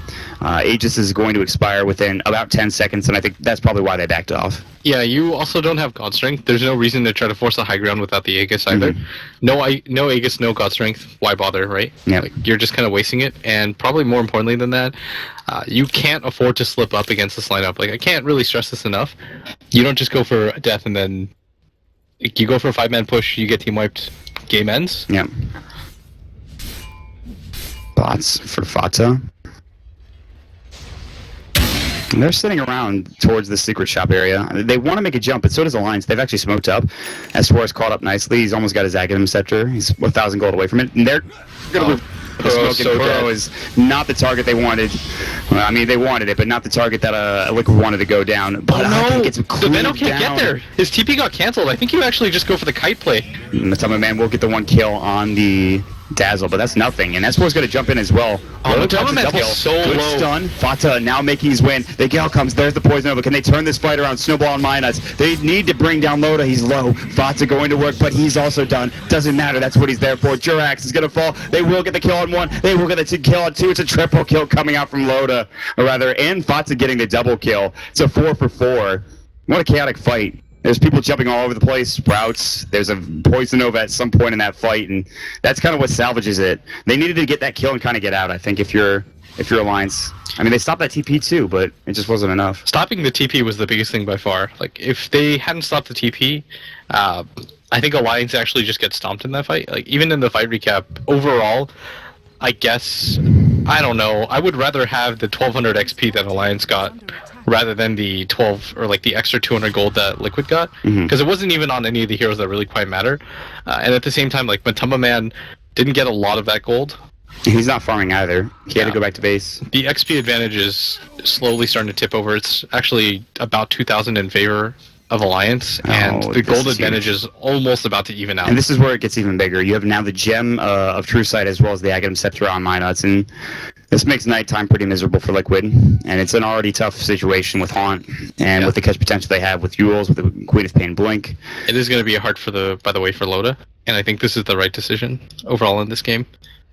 Aegis is going to expire within about 10 seconds, and I think that's probably why they backed off. Yeah, you also don't have God Strength. There's no reason to try to force a high ground without the Aegis either. No Aegis, no God Strength. Why bother, right? Yeah. Like, you're just kind of wasting it, and probably more importantly than that, you can't afford to slip up against this lineup. Like, I can't really stress this enough. You don't just go for a death and then you go for a 5-man push, you get team wiped, game ends. Yeah. Bots for Fata. And they're sitting around towards the secret shop area. They want to make a jump, but so does Alliance. They've actually smoked up. S4 is caught up nicely. He's almost got his Aghanim Scepter. He's 1,000 gold away from it. And they're going to Kuro is not the target they wanted. Well, I mean, they wanted it, but not the target that Liquid wanted to go down. But I think it's the Venom can't get there. His TP got cancelled. I think you actually just go for the kite play. Matama Man will get the 1 kill on the Dazzle, but that's nothing. And S4's going to jump in as well. Matama Man is so Good low. stun. Fata now making his win. The Gale comes. There's the Poison Nova. Can they turn this fight around? Snowball and Minuts. They need to bring down Loda. He's low. Fata going to work, but he's also done. Doesn't matter. That's what he's there for. Jurax is going to fall. They will get the kill on 1. They will get the kill on 2. It's a triple kill coming out from Loda, or rather, and Fata getting the double kill. It's a 4 for 4. What a chaotic fight. There's people jumping all over the place, Sprouts. There's a Poison Nova at some point in that fight, and that's kind of what salvages it. They needed to get that kill and kind of get out, I think, if you're Alliance. I mean, they stopped that TP too, but it just wasn't enough. Stopping the TP was the biggest thing by far. Like, if they hadn't stopped the TP, I think Alliance actually just gets stomped in that fight. Like, even in the fight recap, overall, I guess, I don't know, I would rather have the 1200 XP that Alliance got rather than the 12 or like the extra 200 gold that Liquid got, because it wasn't even on any of the heroes that really quite matter. And at the same time, like, Matama Man didn't get a lot of that gold. He's not farming either. He had to go back to base. The XP advantage is slowly starting to tip over. It's actually about 2,000 in favor of Alliance, and the gold advantage is almost about to even out. And this is where it gets even bigger. You have now the Gem of True Sight as well as the Aghanim Scepter on Minuts, and this makes nighttime pretty miserable for Liquid. And it's an already tough situation with Haunt, and with the catch potential they have with Yules, with the Queen of Pain Blink. It is going to be hard for by the way, for Loda, and I think this is the right decision overall in this game.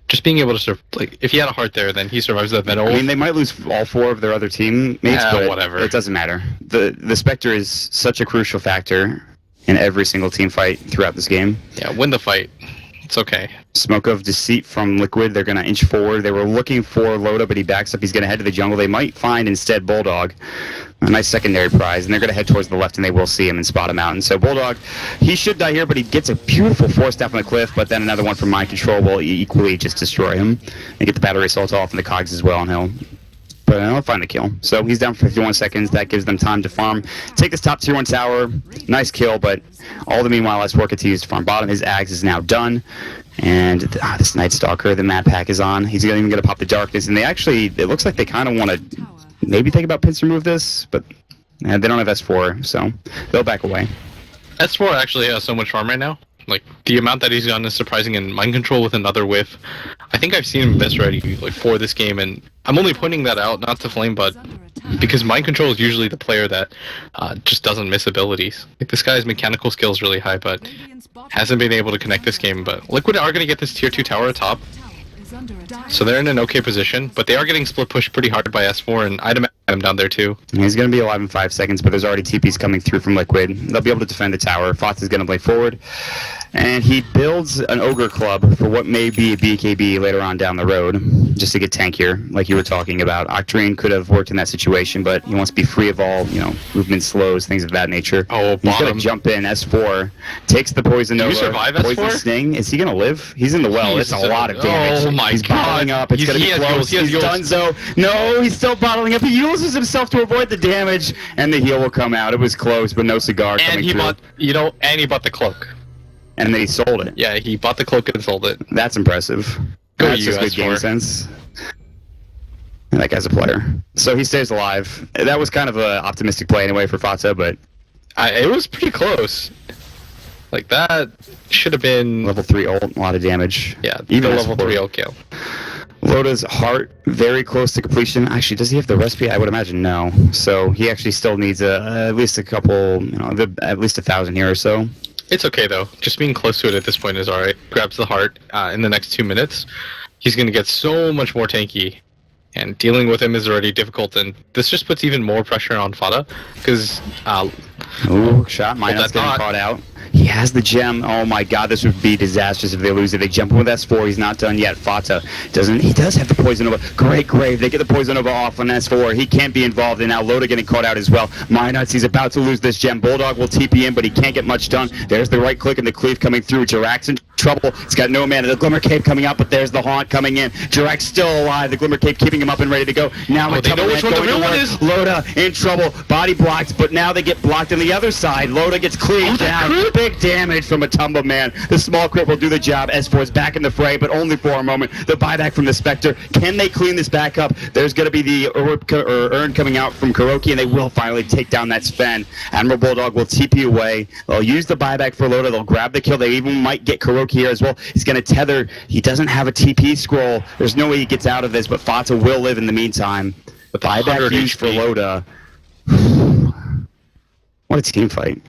Just being able to like, if he had a heart there, then he survives that Venom. I mean, they might lose all 4 of their other teammates, but whatever. It doesn't matter. The Spectre is such a crucial factor in every single team fight throughout this game. Yeah, win the fight. It's okay. Smoke of Deceit from Liquid. They're going to inch forward. They were looking for Loda, but he backs up. He's going to head to the jungle. They might find instead Bulldog. A nice secondary prize, and they're going to head towards the left, and they will see him and spot him out. And so Bulldog, he should die here, but he gets a beautiful 4-step on the cliff, but then another one from Mind Control will equally just destroy him and get the battery assault off and the cogs as well, and he'll find the kill. So he's down for 51 seconds. That gives them time to farm. Take this top tier 1 tower. Nice kill, but all the meanwhile, S4 continues to farm bottom. His Ags is now done. And this Night Stalker, the map pack is on. He's even going to pop the Darkness. And it looks like they kind of want to maybe think about pinch remove this, but they don't have S4, so they'll back away. S4 actually has so much farm right now. Like, the amount that he's gotten is surprising, and Mind Control with another whiff. I think I've seen him miss already, like, for this game, and I'm only pointing that out, not to flame, but because Mind Control is usually the player that just doesn't miss abilities. Like, this guy's mechanical skill is really high, but hasn't been able to connect this game. But Liquid are going to get this tier 2 tower atop, so they're in an okay position, but they are getting split pushed pretty hard by S4, and I'd imagine him down there too. He's going to be alive in 5 seconds, but there's already TPs coming through from Liquid. They'll be able to defend the tower. Fox is going to play forward, and he builds an Ogre Club for what may be a BKB later on down the road, just to get tankier, like you were talking about. Octarine could have worked in that situation, but he wants to be free of all, movement slows, things of that nature. Oh, he's going to jump in. S4 takes the Poison Nova. You survive Poison S4? Sting. Is he going to live? He's in the well. It's a lot of damage. Oh my He's god. bottling up. It's going to be close. He's donezo. No, he's still bottling up. He uses himself to avoid the damage, and the heal will come out. It was close, but no cigar coming through. And he bought the cloak. And then he sold it. Yeah, he bought the cloak and sold it. That's impressive. That's just good game sense. And that guy's a player. So he stays alive. That was kind of an optimistic play anyway for Fata, but It was pretty close. Like, that should have been... Level 3 ult, a lot of damage. Yeah, even the level 3 ult kill. Loda's heart very close to completion. Actually, does he have the recipe? I would imagine no. So he actually still needs at least a couple, at least 1,000 here or so. It's okay though. Just being close to it at this point is alright. Grabs the heart in the next 2 minutes. He's going to get so much more tanky. And dealing with him is already difficult. And this just puts even more pressure on Fada. Because... Ooh, shot. Minus getting caught out. He has the gem. Oh my god, this would be disastrous if they lose it. They jump in with S4. He's not done yet. Fata doesn't. He does have the Poison Nova. Great grave. They get the Poison Nova off on S4. He can't be involved. And now Loda getting caught out as well. Minuts, he's about to lose this gem. Bulldog will TP in, but he can't get much done. There's the right click and the cleave coming through. Jirak's in trouble. He's got no mana. The Glimmer Cape coming out, but there's the Haunt coming in. Jirak's still alive. The Glimmer Cape keeping him up and ready to go. Now they know which one the real one is. Loda in trouble. Body blocked, but now they get blocked on the other side. Loda gets cleaved down. Big damage from Matumba, man. The small crit will do the job. S4 is back in the fray, but only for a moment. The buyback from the Spectre. Can they clean this back up? There's going to be the Urn coming out from Kuroki, and they will finally take down that Sven. Admiral Bulldog will TP away. They'll use the buyback for Loda. They'll grab the kill. They even might get Kuroki here as well. He's going to tether. He doesn't have a TP scroll. There's no way he gets out of this, but Fata will live in the meantime. The buyback used for Loda. What a team fight.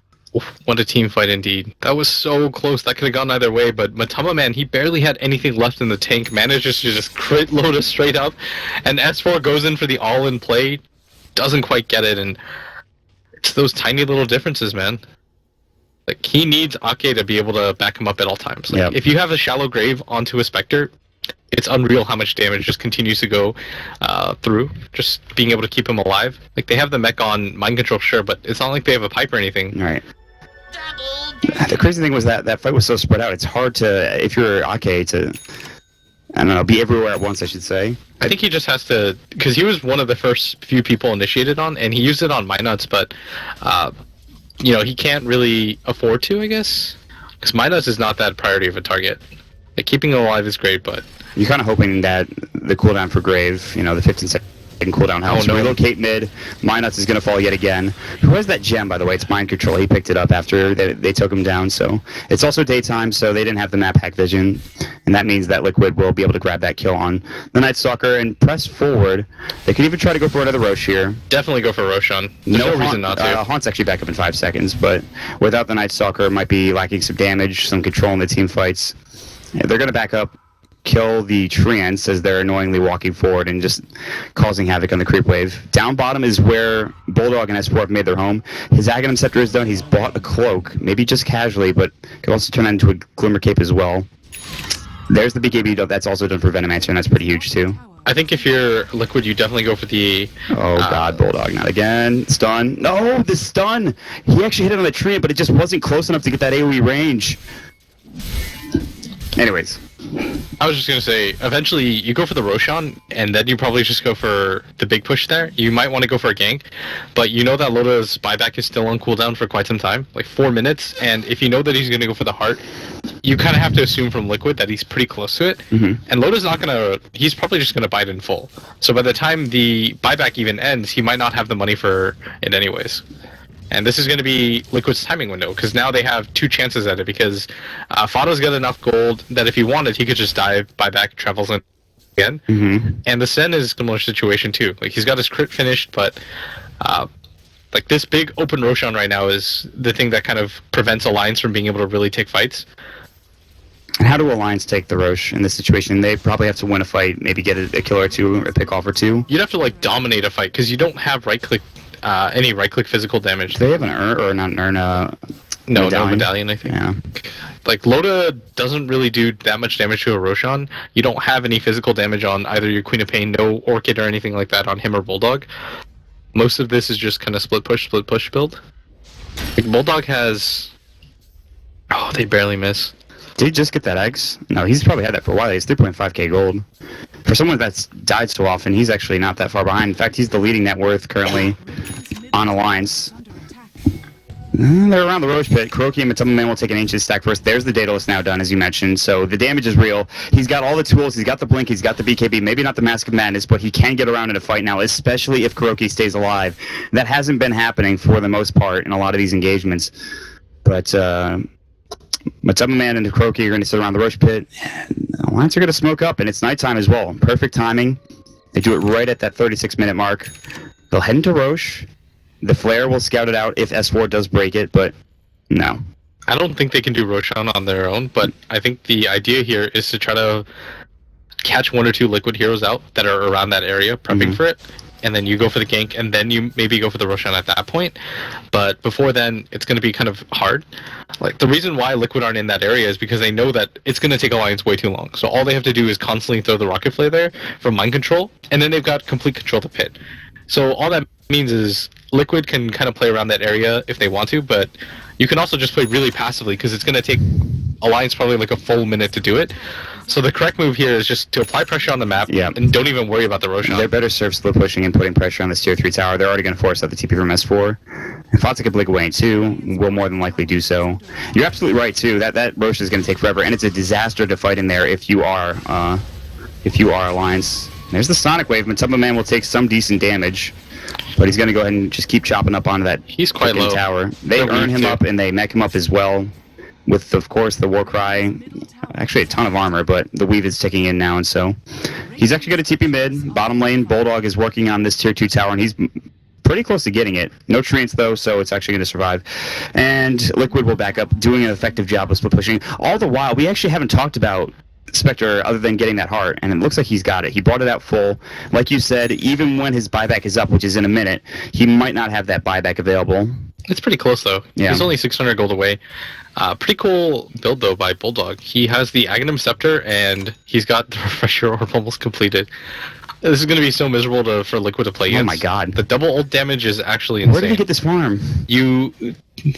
What a team fight indeed. That was so close. That could have gone either way, but Matama, man, he barely had anything left in the tank. Manages to just crit Loda straight up, and S4 goes in for the all-in play. Doesn't quite get it, and it's those tiny little differences, man. Like, he needs Ake to be able to back him up at all times. Like, if you have a shallow grave onto a Spectre, it's unreal how much damage just continues to go through. Just being able to keep him alive. Like, they have the mech on mind control, sure, but it's not like they have a pipe or anything. Right. The crazy thing was that fight was so spread out. It's hard to, if you're Ake, to, I don't know, be everywhere at once, I should say. I think he just has to, because he was one of the first few people initiated on, and he used it on Minuts, but, he can't really afford to, I guess. Because Minuts is not that priority of a target. Like, keeping him alive is great, but... You're kind of hoping that the cooldown for Grave, the 15-second cooldown helps. Relocate mid. Minuts is going to fall yet again. Who has that gem, by the way? It's Mind Control. He picked it up after they took him down. So it's also daytime, so they didn't have the map hack vision. And that means that Liquid will be able to grab that kill on the Night Stalker and press forward. They could even try to go for another Roche here. Definitely go for Roshan. There's no reason not to. Haunt's actually back up in 5 seconds, but without the Night Stalker, might be lacking some damage, some control in the team fights. Yeah, they're going to back up, kill the Treants as they're annoyingly walking forward and just causing havoc on the creep wave. Down bottom is where Bulldog and S4 have made their home. His Aghanim Scepter is done. He's bought a cloak, maybe just casually, but could also turn that into a Glimmer Cape as well. There's the BKB, that's also done for Venomancer, and that's pretty huge too. I think if you're Liquid, you definitely go for the... Oh god, Bulldog, not again. Stun. No, the stun! He actually hit it on the tree, but it just wasn't close enough to get that AoE range. Anyways. I was just going to say, eventually you go for the Roshan, and then you probably just go for the big push there. You might want to go for a gank, but you know that Loda's buyback is still on cooldown for quite some time, like 4 minutes, and if you know that he's going to go for the heart, you kind of have to assume from Liquid that he's pretty close to it, and Loda's not going to, he's probably just going to buy it in full. So by the time the buyback even ends, he might not have the money for it anyways. And this is going to be Liquid's timing window, because now they have 2 chances at it, because Fato's got enough gold that if he wanted, he could just dive, buy back, travels in again. And the Sen is a similar situation too. Like, he's got his crit finished, but like, this big open Roshan right now is the thing that kind of prevents Alliance from being able to really take fights. And how do Alliance take the Roche in this situation? They probably have to win a fight, maybe get a kill or two, or a pick off or two. You'd have to, like, dominate a fight, because you don't have right-click any right-click physical damage. Do they have an Urn, or not an Urn, no medallion, I think. Yeah. Like, Loda doesn't really do that much damage to a Roshan. You don't have any physical damage on either your Queen of Pain, no Orchid or anything like that on him or Bulldog. Most of this is just kind of split push build. Like, Bulldog has... Oh, they barely miss. Did he just get that eggs? No, he's probably had that for a while. He's 3.5k gold. For someone that's died so often, he's actually not that far behind. In fact, he's the leading net worth currently on Alliance. They're around the Roche pit. Kuroki and Matuma Man will take an ancient stack first. There's the Daedalus now done, as you mentioned. So the damage is real. He's got all the tools. He's got the Blink. He's got the BKB. Maybe not the Mask of Madness, but he can get around in a fight now, especially if Kuroki stays alive. That hasn't been happening for the most part in a lot of these engagements. But Matuma Man and Croaky are going to sit around the Roche pit. Alliance are going to smoke up, and it's nighttime as well. Perfect timing. They do it right at that 36-minute mark. They'll head into Roche. The Flare will scout it out if S4 does break it, but no. I don't think they can do Roshan on their own, but I think the idea here is to try to catch 1 or 2 Liquid heroes out that are around that area, prepping for it, and then you go for the gank, and then you maybe go for the Roshan at that point. But before then, it's going to be kind of hard. Like, the reason why Liquid aren't in that area is because they know that it's going to take Alliance way too long. So all they have to do is constantly throw the Rocket Flare there for mind control, and then they've got complete control of the pit. So all that means is Liquid can kind of play around that area if they want to, but you can also just play really passively because it's going to take Alliance probably like a full minute to do it. So the correct move here is just to apply pressure on the map and don't even worry about the Roshan. They're better served split pushing and putting pressure on this tier 3 tower. They're already going to force out the TP from S4. If Fatsa can blink away in 2, will more than likely do so. You're absolutely right too. That Roche is going to take forever, and it's a disaster to fight in there if you are Alliance. There's the Sonic Wave. Matuma Man will take some decent damage, but he's going to go ahead and just keep chopping up onto that He's quite low. tower. They earn him up and they mech him up as well. With, of course, the Warcry, actually a ton of armor, but the Weave is ticking in now, and so he's actually going to TP mid. Bottom lane, Bulldog is working on this tier 2 tower, and he's pretty close to getting it. No treants, though, so it's actually going to survive. And Liquid will back up, doing an effective job of split pushing. All the while, we actually haven't talked about Spectre other than getting that heart, and it looks like he's got it. He brought it out full. Like you said, even when his buyback is up, which is in a minute, he might not have that buyback available. It's pretty close, though. Yeah. He's only 600 gold away. Pretty cool build, though, by Bulldog. He has the Aghanim Scepter, and he's got the Refresher Orb almost completed. This is going to be so miserable for Liquid to play against. Oh my god. The double ult damage is actually insane. Where did he get this farm? You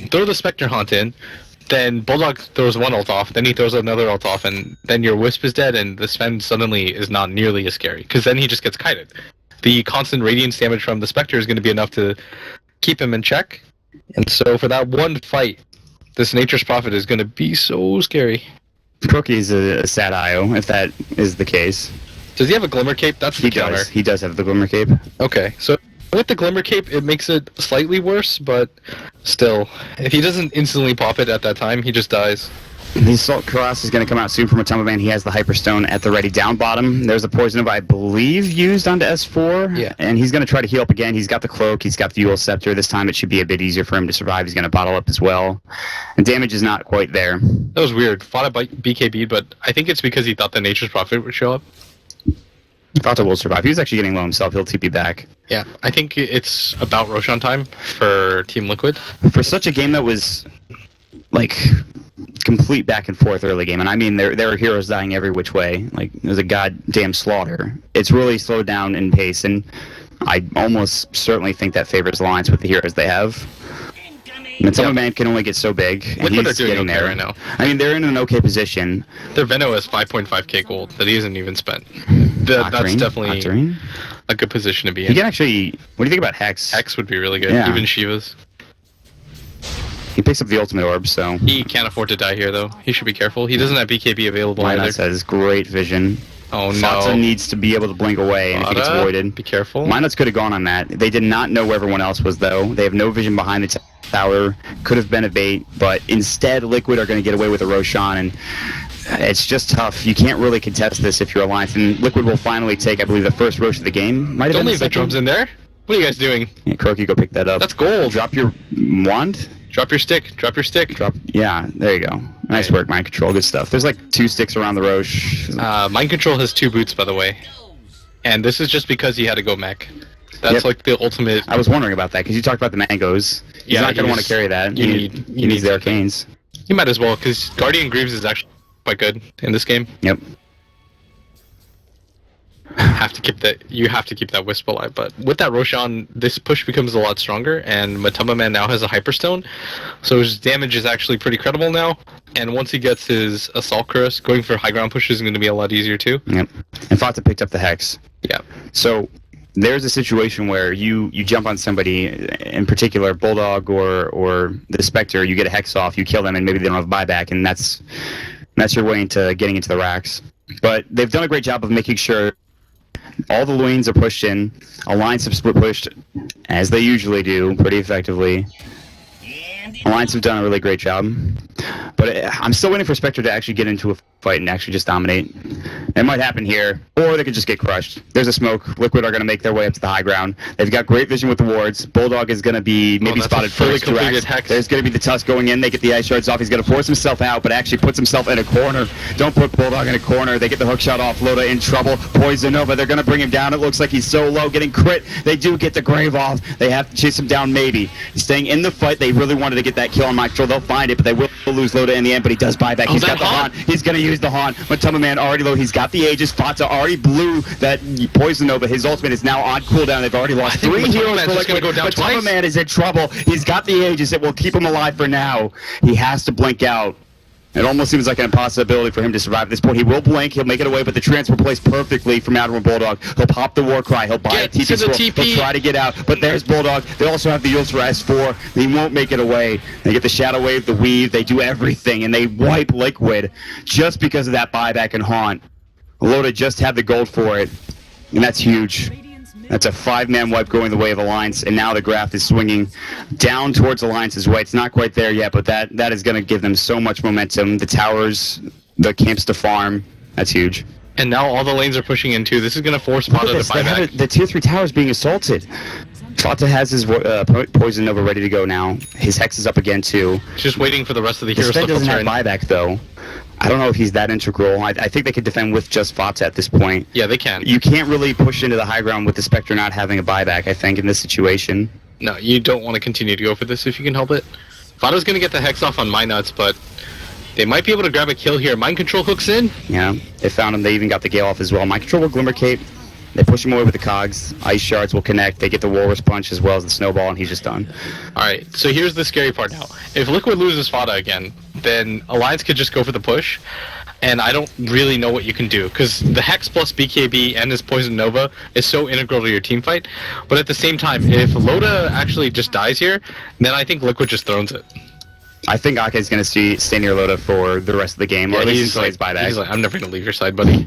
throw the Spectre Haunt in, then Bulldog throws one ult off, then he throws another ult off, and then your Wisp is dead, and the Sven suddenly is not nearly as scary, because then he just gets kited. The constant Radiance damage from the Spectre is going to be enough to keep him in check, and so for that one fight, this Nature's Prophet is going to be so scary. Crookie is a sad IO, if that is the case. Does he have a Glimmer Cape? That's the counter. He does have the Glimmer Cape. Okay, so with the Glimmer Cape, it makes it slightly worse, but still, if he doesn't instantly pop it at that time, he just dies. The Assault Cross is going to come out soon from Matuma Man. He has the Hyperstone at the ready. Down bottom, there's a Poison Of, I believe, used onto S4. Yeah. And he's going to try to heal up again. He's got the Cloak. He's got the Fuel Scepter. This time it should be a bit easier for him to survive. He's going to bottle up as well. And damage is not quite there. That was weird. Fought a BKB, but I think it's because he thought the Nature's Prophet would show up. Fata will survive. He was actually getting low himself. He'll TP back. Yeah, I think it's about Roshan time for Team Liquid. For such a game that was, like, complete back and forth early game, and I mean there were heroes dying every which way. Like, it was a goddamn slaughter. It's really slowed down in pace, and I almost certainly think that favors Alliance with the heroes they have. And Matuma Man can only get so big, and Liquid he's are doing getting okay there right now. I mean, they're in an okay position. Their Veno has 5.5k gold that he hasn't even spent. That's definitely Octarine? a good position to be You in. can actually... What do you think about Hex? Hex would be really good, Yeah. even Shiva's. He picks up the ultimate orb, so... He can't afford to die here, though. He should be careful. He doesn't have BKB available Minos either. has great vision. Oh no. Fata needs to be able to blink away, and if he gets Fata, voided... be careful. Minos could have gone on that. They did not know where everyone else was, though. They have no vision behind the tower. Could have been a bait, but instead Liquid are going to get away with a Roshan, and it's just tough. You can't really contest this if you're Alliance, and Liquid will finally take, I believe, the first Rosh of the game. Might have Don't been leave the drums in there. What are you guys doing? Yeah, Croaky, go pick that up. That's gold. Drop your wand? Drop your stick. Drop your stick. Yeah, there you go. Nice work, Mind Control. Good stuff. There's like 2 sticks around the Rosh. Mind Control has 2 boots, by the way. And this is just because he had to go mech. That's like the ultimate... I was wondering about that, because you talked about the mangoes. He's not going to want to carry that. He needs the arcanes. You might as well, because Guardian Greaves is actually quite good in this game. Yep. You have to keep that Wisp alive, but with that Roshan, this push becomes a lot stronger, and Matuma Man now has a Hyperstone, so his damage is actually pretty credible now, and once he gets his Assault Cuirass, going for high ground push is going to be a lot easier too. Yep. And Fata picked up the Hex. Yeah. So there's a situation where you jump on somebody, in particular Bulldog or the Spectre, you get a Hex off, you kill them, and maybe they don't have buyback, and that's your way into getting into the racks. But they've done a great job of making sure all the lanes are pushed in. Alliance have split pushed, as they usually do, pretty effectively. Alliance have done a really great job. But I'm still waiting for Spectre to actually get into a fight and actually just dominate. It might happen here, or they could just get crushed. There's a smoke. Liquid are going to make their way up to the high ground. They've got great vision with the wards. Bulldog is going to be maybe spotted first. There's going to be the Tusk going in. They get the ice shards off. He's going to force himself out, but actually puts himself in a corner. Don't put Bulldog in a corner. They get the hook shot off. Loda in trouble. Poison Nova. They're going to bring him down. It looks like he's so low, getting crit. They do get the grave off. They have to chase him down maybe. He's staying in the fight. They really wanted to get that kill on Mike Troll. They'll find it, but they will lose Loda in the end, but he does buy back. He's got the haunt. He's going to use the haunt. Matuma Man already low. He's got the Aegis. Fata already blew that Poison Nova. His ultimate is now on cooldown. They've already lost 3 heroes for Liquid. Matuma Man is in trouble. He's got the Aegis. It will keep him alive for now. He has to blink out. It almost seems like an impossibility for him to survive at this point. He will blink, he'll make it away, but the transfer plays perfectly from Admiral Bulldog. He'll pop the war cry, he'll buy a TP scroll, he'll try to get out, but there's Bulldog. They also have the Ultra S4. He won't make it away. They get the Shadow Wave, the Weave, they do everything, and they wipe Liquid just because of that buyback and Haunt. Loda just had the gold for it, and that's huge. That's a 5-man wipe going the way of Alliance, and now the graph is swinging down towards Alliance's way. It's not quite there yet, but that is going to give them so much momentum. The towers, the camps to farm, that's huge. And now all the lanes are pushing into. This is going to force Fata to buy back. The tier 3 towers being assaulted. Fata has his Poison Nova ready to go now. His Hex is up again, too. Just waiting for the rest of the heroes to filter in. Doesn't have buyback, though. I don't know if he's that integral. I think they could defend with just Fata at this point. Yeah, they can. You can't really push into the high ground with the Spectre not having a buyback, I think, in this situation. No, you don't want to continue to go for this if you can help it. Fata's going to get the Hex off on Nuts, but they might be able to grab a kill here. Mind Control hooks in. Yeah, they found him. They even got the Gale off as well. Mind Control will Glimmer Cape. They push him away with the Cogs. Ice Shards will connect. They get the Walrus Punch as well as the Snowball, and he's just done. Alright, so here's the scary part now. If Liquid loses Fata again, then Alliance could just go for the push, and I don't really know what you can do, because the Hex plus BKB and his Poison Nova is so integral to your team fight, but at the same time, if Loda actually just dies here, then I think Liquid just thrones it. I think Ake is going to stay near Loda for the rest of the game, or at least until he's buyback. He's like, I'm never going to leave your side, buddy.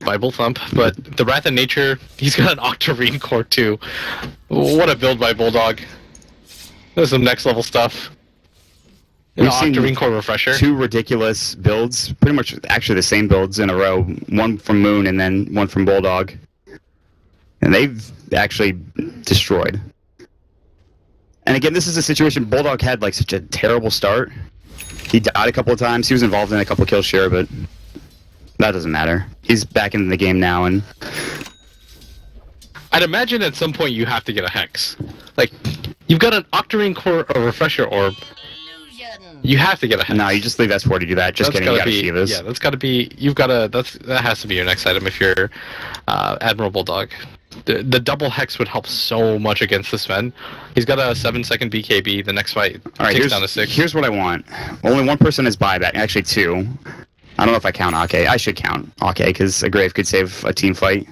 Bible thump. But the Wrath of Nature, he's got an Octarine core too. What a build by Bulldog. There's some next level stuff. We've seen Octarine core refresher. 2 ridiculous builds, pretty much actually the same builds in a row. One from Moon and then one from Bulldog. And they've actually destroyed. And again, this is a situation Bulldog had like such a terrible start. He died a couple of times. He was involved in a couple of kills, sure, but that doesn't matter. He's back in the game now, and I'd imagine at some point you have to get a Hex. Like, you've got an Octarine core or Refresher Orb. You have to get a Hex. No, you just leave S4 to do that. Just kidding, you gotta Shivas. Yeah, that's gotta be, that has to be your next item if you're Admiral Bulldog. The double Hex would help so much against this Sven. He's got a 7-second BKB. The next fight takes down to 6. Here's what I want. Only one person is buyback. Actually, 2. I don't know if I count Ake. I should count Ake because a Grave could save a team fight.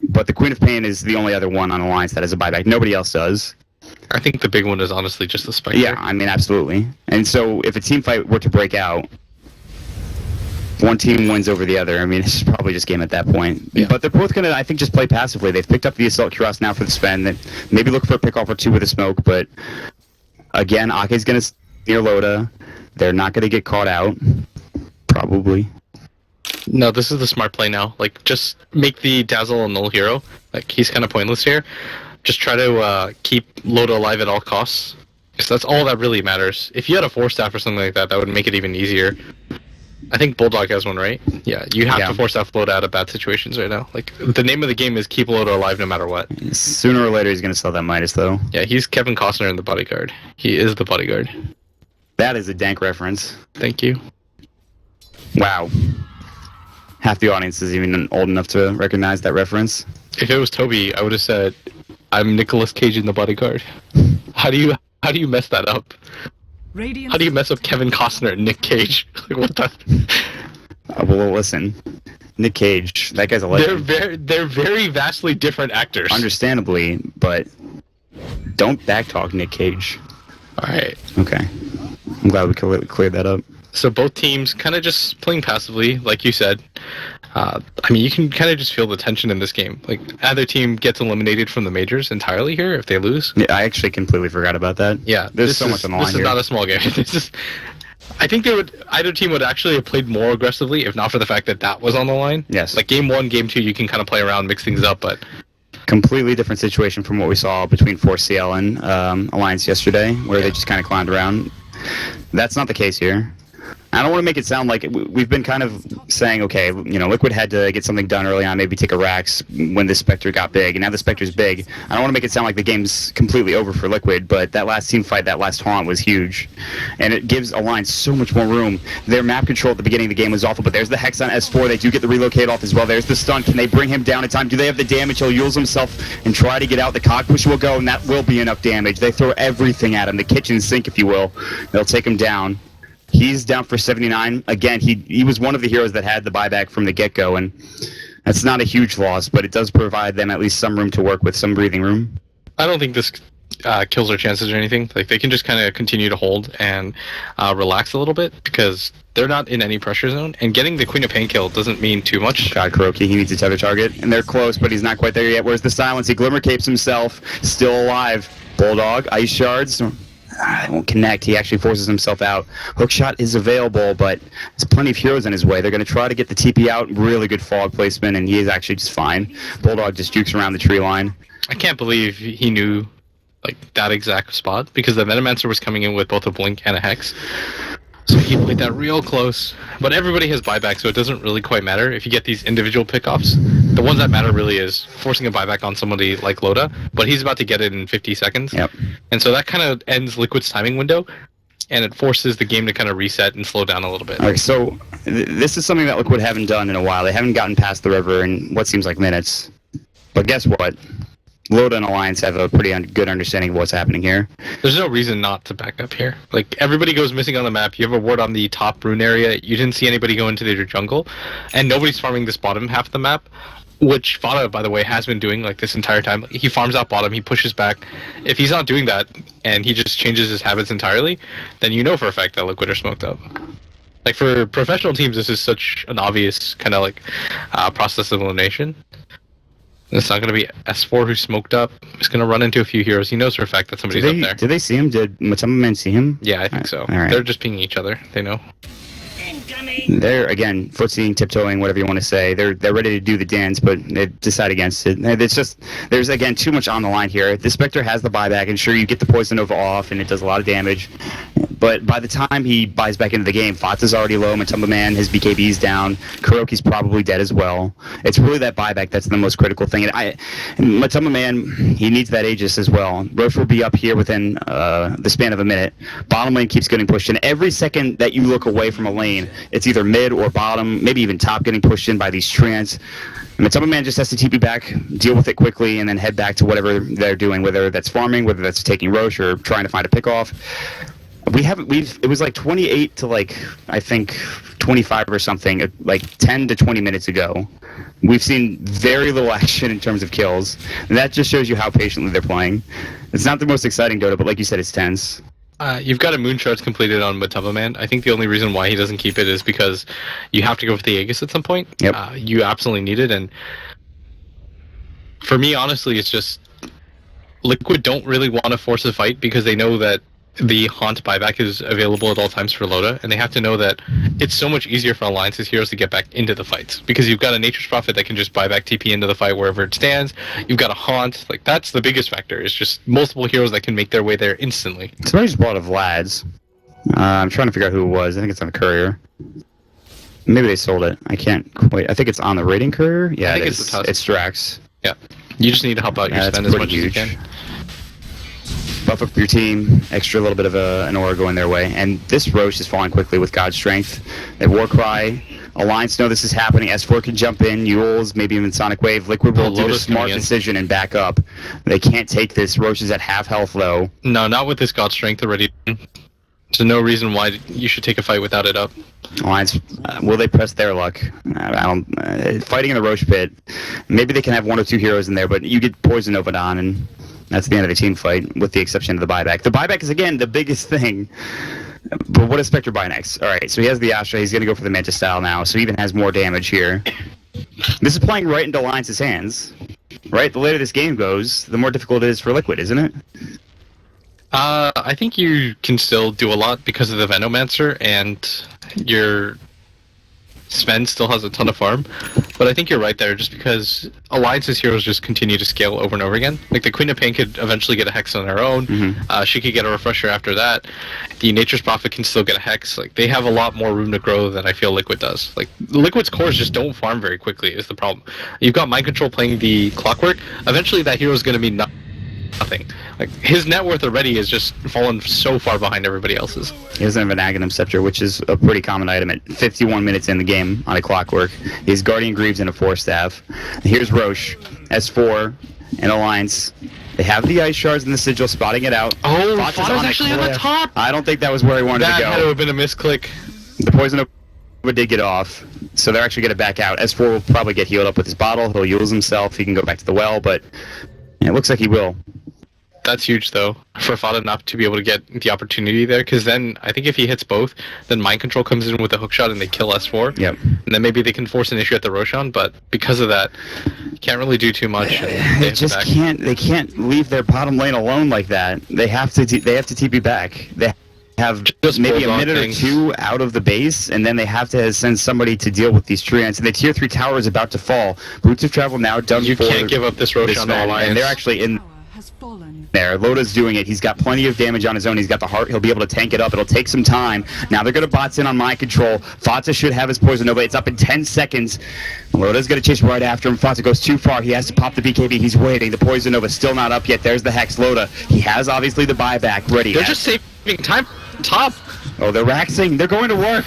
But the Queen of Pain is the only other one on Alliance that has a buyback. Nobody else does. I think the big one is honestly just the Spectre. Yeah, I mean, absolutely. And so if a team fight were to break out, one team wins over the other. I mean, it's probably just game at that point. Yeah. But they're both going to, I think, just play passively. They've picked up the Assault Cuirass now for the Sven. Maybe look for a pick-off or 2 with a smoke. But again, Ake's going to near Loda. They're not going to get caught out. Probably. No, this is the smart play now. Like, just make the Dazzle a null hero. Like, he's kind of pointless here. Just try to keep Loda alive at all costs. Because that's all that really matters. If you had a 4-staff or something like that, that would make it even easier. I think Bulldog has one, right? Yeah, you have to force that Loda out of bad situations right now. Like, the name of the game is keep Loda alive no matter what. Sooner or later he's going to sell that Midas, though. Yeah, he's Kevin Costner in The Bodyguard. He is the Bodyguard. That is a dank reference. Thank you. Wow. Half the audience is even old enough to recognize that reference. If it was Toby, I would have said, I'm Nicolas Cage in The Bodyguard. How do you mess that up? How do you mess up Kevin Costner and Nick Cage? Like, what the? Well, listen, Nick Cage, that guy's a legend. They're very vastly different actors. Understandably, but don't backtalk Nick Cage. All right. Okay. I'm glad we cleared that up. So both teams kind of just playing passively, like you said. I mean, you can kind of just feel the tension in this game. Like, either team gets eliminated from the majors entirely here if they lose. Yeah, I actually completely forgot about that. Yeah, there's so much on the line here. This is not a small game. I think either team would actually have played more aggressively if not for the fact that that was on the line. Yes. Like game 1, game 2, you can kind of play around, mix things up, but Completely different situation from what we saw between Force CL and Alliance yesterday, where they just kind of clowned around. That's not the case here. I don't want to make it sound like we've been kind of saying, okay, you know, Liquid had to get something done early on, maybe take a Rax when the Spectre got big, and now the Spectre's big. I don't want to make it sound like the game's completely over for Liquid, but that last team fight, that last taunt was huge, and it gives Alliance so much more room. Their map control at the beginning of the game was awful, but there's the Hex on S4. They do get the relocate off as well. There's the stun. Can they bring him down in time? Do they have the damage? He'll use himself and try to get out. The cock push will go, and that will be enough damage. They throw everything at him, the kitchen sink, if you will. They'll take him down. He's down for 79. Again, he was one of the heroes that had the buyback from the get-go, and that's not a huge loss, but it does provide them at least some room to work with, some breathing room. I don't think this kills their chances or anything. Like they can just kind of continue to hold and relax a little bit because they're not in any pressure zone, and getting the Queen of Pain kill doesn't mean too much. God, Kuroki, he needs a tether target, and they're close, but he's not quite there yet. Where's the silence? He glimmer capes himself, still alive. Bulldog, ice shards. It won't connect. He actually forces himself out. Hookshot is available, but there's plenty of heroes in his way. They're going to try to get the TP out. Really good fog placement, and he is actually just fine. Bulldog just jukes around the tree line. I can't believe he knew like that exact spot because the Venomancer was coming in with both a blink and a hex. So he played that real close. But everybody has buyback, so it doesn't really quite matter if you get these individual pickoffs. The ones that matter really is forcing a buyback on somebody like Loda, but he's about to get it in 50 seconds. Yep. And so that kind of ends Liquid's timing window, and it forces the game to kind of reset and slow down a little bit. All right, so this is something that Liquid haven't done in a while. They haven't gotten past the river in what seems like minutes. But guess what? Loda and Alliance have a pretty good understanding of what's happening here. There's no reason not to back up here. Like, everybody goes missing on the map. You have a ward on the top rune area. You didn't see anybody go into their jungle. And nobody's farming this bottom half of the map, which Fada, by the way, has been doing, like, this entire time. He farms out bottom. He pushes back. If he's not doing that, and he just changes his habits entirely, then you know for a fact that Liquid are smoked up. Like, for professional teams, this is such an obvious kind of, like, process of elimination. It's not going to be S4 who's smoked up. He's going to run into a few heroes. He knows for a fact that somebody's up there. Did they see him? Did Matama Man see him? Yeah, I think so. All right. They're just pinging each other. They know. They're, again, footseeing, tiptoeing, whatever you want to say. They're ready to do the dance, but they decide against it. It's just, there's, again, too much on the line here. The Spectre has the buyback, and sure, you get the Poison Nova off, and it does a lot of damage. But by the time he buys back into the game, Fata's already low, Matamba Man, his BKB's down, Kuroki's probably dead as well. It's really that buyback that's the most critical thing. And Matamba Man, he needs that Aegis as well. Roche will be up here within the span of a minute. Bottom lane keeps getting pushed in. Every second that you look away from a lane, it's either mid or bottom, maybe even top getting pushed in by these treants. Matamba Man just has to TP back, deal with it quickly, and then head back to whatever they're doing, whether that's farming, whether that's taking Roche or trying to find a pickoff. It was like 28 to like, I think 25 or something, like 10 to 20 minutes ago. We've seen very little action in terms of kills, and that just shows you how patiently they're playing. It's not the most exciting Dota, but like you said, it's tense. You've got a moon charge completed on Matamba Man. I think the only reason why he doesn't keep it is because you have to go for the Aegis at some point. Yep. You absolutely need it, and for me, honestly, it's just Liquid don't really want to force a fight because they know that the Haunt buyback is available at all times for Loda, and they have to know that it's so much easier for Alliance's heroes to get back into the fights because you've got a Nature's Prophet that can just buy back TP into the fight wherever it stands. You've got a Haunt. Like, that's the biggest factor. It's just multiple heroes that can make their way there instantly. Somebody just bought a Vlad's. I'm trying to figure out who it was. I think it's on the courier. Maybe they sold it. I can't quite. I think it's on the rating courier. Yeah, I think it's It's Drax. Yeah. You just need to help out your spend as much as you can. Buff up your team, extra little bit of an aura going their way. And this Roche is falling quickly with God's Strength. They Warcry. Alliance know this is happening. S4 can jump in. Yules, maybe even Sonic Wave. Liquid will do a smart decision and back up. They can't take this. Roche is at half health, though. No, not with this God's Strength already. There's no reason why you should take a fight without it up. Alliance, will they press their luck? I don't. Fighting in the Roche pit, maybe they can have one or two heroes in there, but you get Poison Nova on, and that's the end of the team fight, with the exception of the buyback. The buyback is, again, the biggest thing. But what does Spectre buy next? All right, so he has the Astra. He's going to go for the Manta style now, so he even has more damage here. This is playing right into Alliance's hands. Right? The later this game goes, the more difficult it is for Liquid, isn't it? I think you can still do a lot because of the Venomancer, and your Sven still has a ton of farm. But I think you're right there, just because Alliance's heroes just continue to scale over and over again. Like, the Queen of Pain could eventually get a Hex on her own. She could get a Refresher after that. The Nature's Prophet can still get a Hex. Like, they have a lot more room to grow than I feel Liquid does. Like, Liquid's cores just don't farm very quickly is the problem. You've got Mind Control playing the Clockwork. Eventually that hero's going to be nothing. Like, his net worth already is just fallen so far behind everybody else's. He doesn't have an Aghanim Scepter, which is a pretty common item at 51 minutes in the game on a Clockwork. He has Guardian Greaves and a Force Staff. Here's Roche, S4, and Alliance. They have the Ice Shards and the Sigil spotting it out. Oh, Fox is Fodder's on actually on the cliff. top! I don't think that was where he wanted to That go. had to have been a misclick. The Poison Nova did get off, so they're actually going to back out. S4 will probably get healed up with his bottle. He'll use himself. He can go back to the well, but it looks like he will. That's huge, though, for Fodder not to be able to get the opportunity there, because then I think if he hits both, then Mind Control comes in with a hookshot and they kill S4. Yep. And then maybe they can force an issue at the Roshan, but because of that, can't really do too much. They just can't. They can't leave their bottom lane alone like that. They have to. They have to TP back. They have Just maybe a bulldog minute things. or two out of the base, and then they have to send somebody to deal with these treants. And the tier 3 tower is about to fall. Boots of Travel now done You for can't give up this Roshan to man, Alliance. and they're actually in Tower has fallen. there. Loda's doing it. He's got plenty of damage on his own. He's got the heart. He'll be able to tank it up. It'll take some time. Now they're going to bots in on Mind Control. Fata should have his Poison Nova. It's up in 10 seconds. Loda's going to chase right after him. Fata goes too far. He has to pop the BKB. He's waiting. The Poison Nova's still not up yet. There's the Hex. Loda. He has obviously the buyback ready. They're just saving time. Top. Oh, they're raxing. They're going to work.